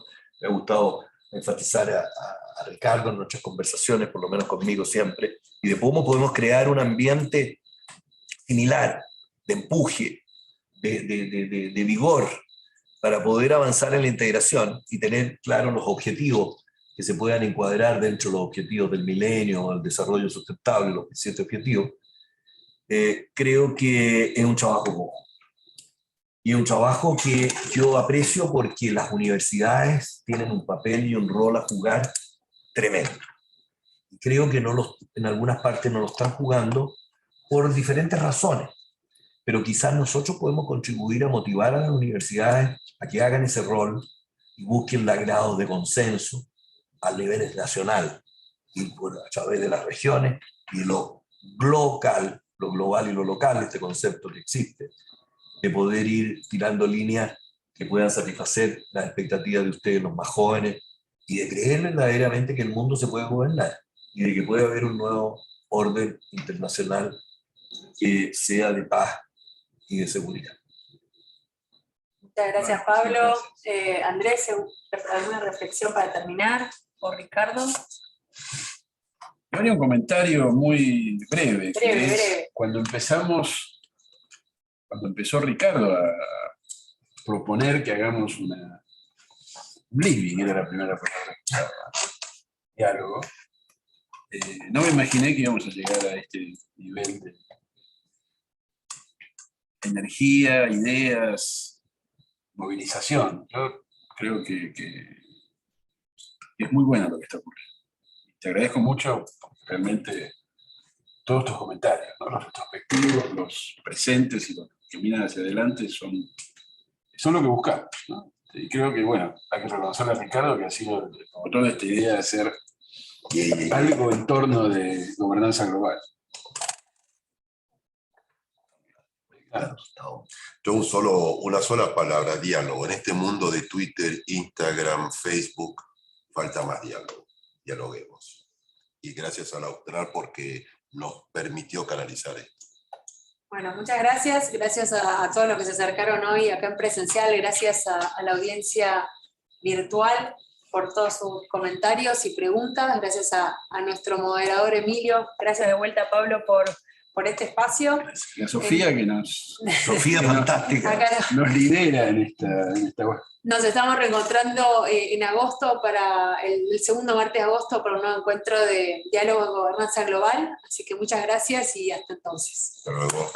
E: ha gustado enfatizar a Ricardo en nuestras conversaciones, por lo menos conmigo siempre, y de cómo podemos crear un ambiente similar, de empuje, de vigor, para poder avanzar en la integración y tener claros los objetivos que se puedan encuadrar dentro de los objetivos del milenio, el desarrollo sustentable, los 17 objetivos. Creo que es un trabajo conjunto. Y es un trabajo que yo aprecio porque las universidades tienen un papel y un rol a jugar tremendo. Y creo que en algunas partes no lo están jugando por diferentes razones. pero quizás nosotros podemos contribuir a motivar a las universidades a que hagan ese rol y busquen los grados de consenso a nivel nacional y a través de las regiones y lo local, lo global y lo local, este concepto que existe, de poder ir tirando líneas que puedan satisfacer las expectativas de ustedes, los más jóvenes, y de creer verdaderamente que el mundo se puede gobernar y de que puede haber un nuevo orden internacional que sea de paz y de seguridad.
F: Muchas gracias, Pablo. Andrés, ¿alguna reflexión para terminar? ¿O Ricardo?
C: Yo haría un comentario muy breve.
F: Breve.
C: Cuando empezó Ricardo a proponer que hagamos un living, era la primera palabra que usaba, diálogo, no me imaginé que íbamos a llegar a este nivel de energía, ideas, movilización. Yo creo que es muy bueno lo que está ocurriendo. Te agradezco mucho realmente todos tus comentarios, ¿no? Los retrospectivos, los presentes y los que miran hacia adelante son lo que buscamos, ¿no? Y creo que, bueno, hay que reconocerle a Ricardo que ha sido el promotor de esta idea de hacer algo en torno de gobernanza global.
D: Yo una sola palabra, diálogo. En este mundo de Twitter, Instagram, Facebook, falta más diálogo. Dialoguemos. Y gracias a la Austral porque nos permitió canalizar esto.
F: Bueno, muchas gracias. Gracias a todos los que se acercaron hoy acá en presencial. Gracias a la audiencia virtual por todos sus comentarios y preguntas. Gracias a nuestro moderador Emilio. Gracias de vuelta, Pablo, por este espacio.
C: Y a Sofía, que nos...
E: Sofía, fantástica.
C: Nos lidera en esta web.
F: Nos estamos reencontrando en agosto, para el segundo martes de agosto, para un nuevo encuentro de diálogo en gobernanza global. Así que muchas gracias y hasta entonces.
D: Hasta luego.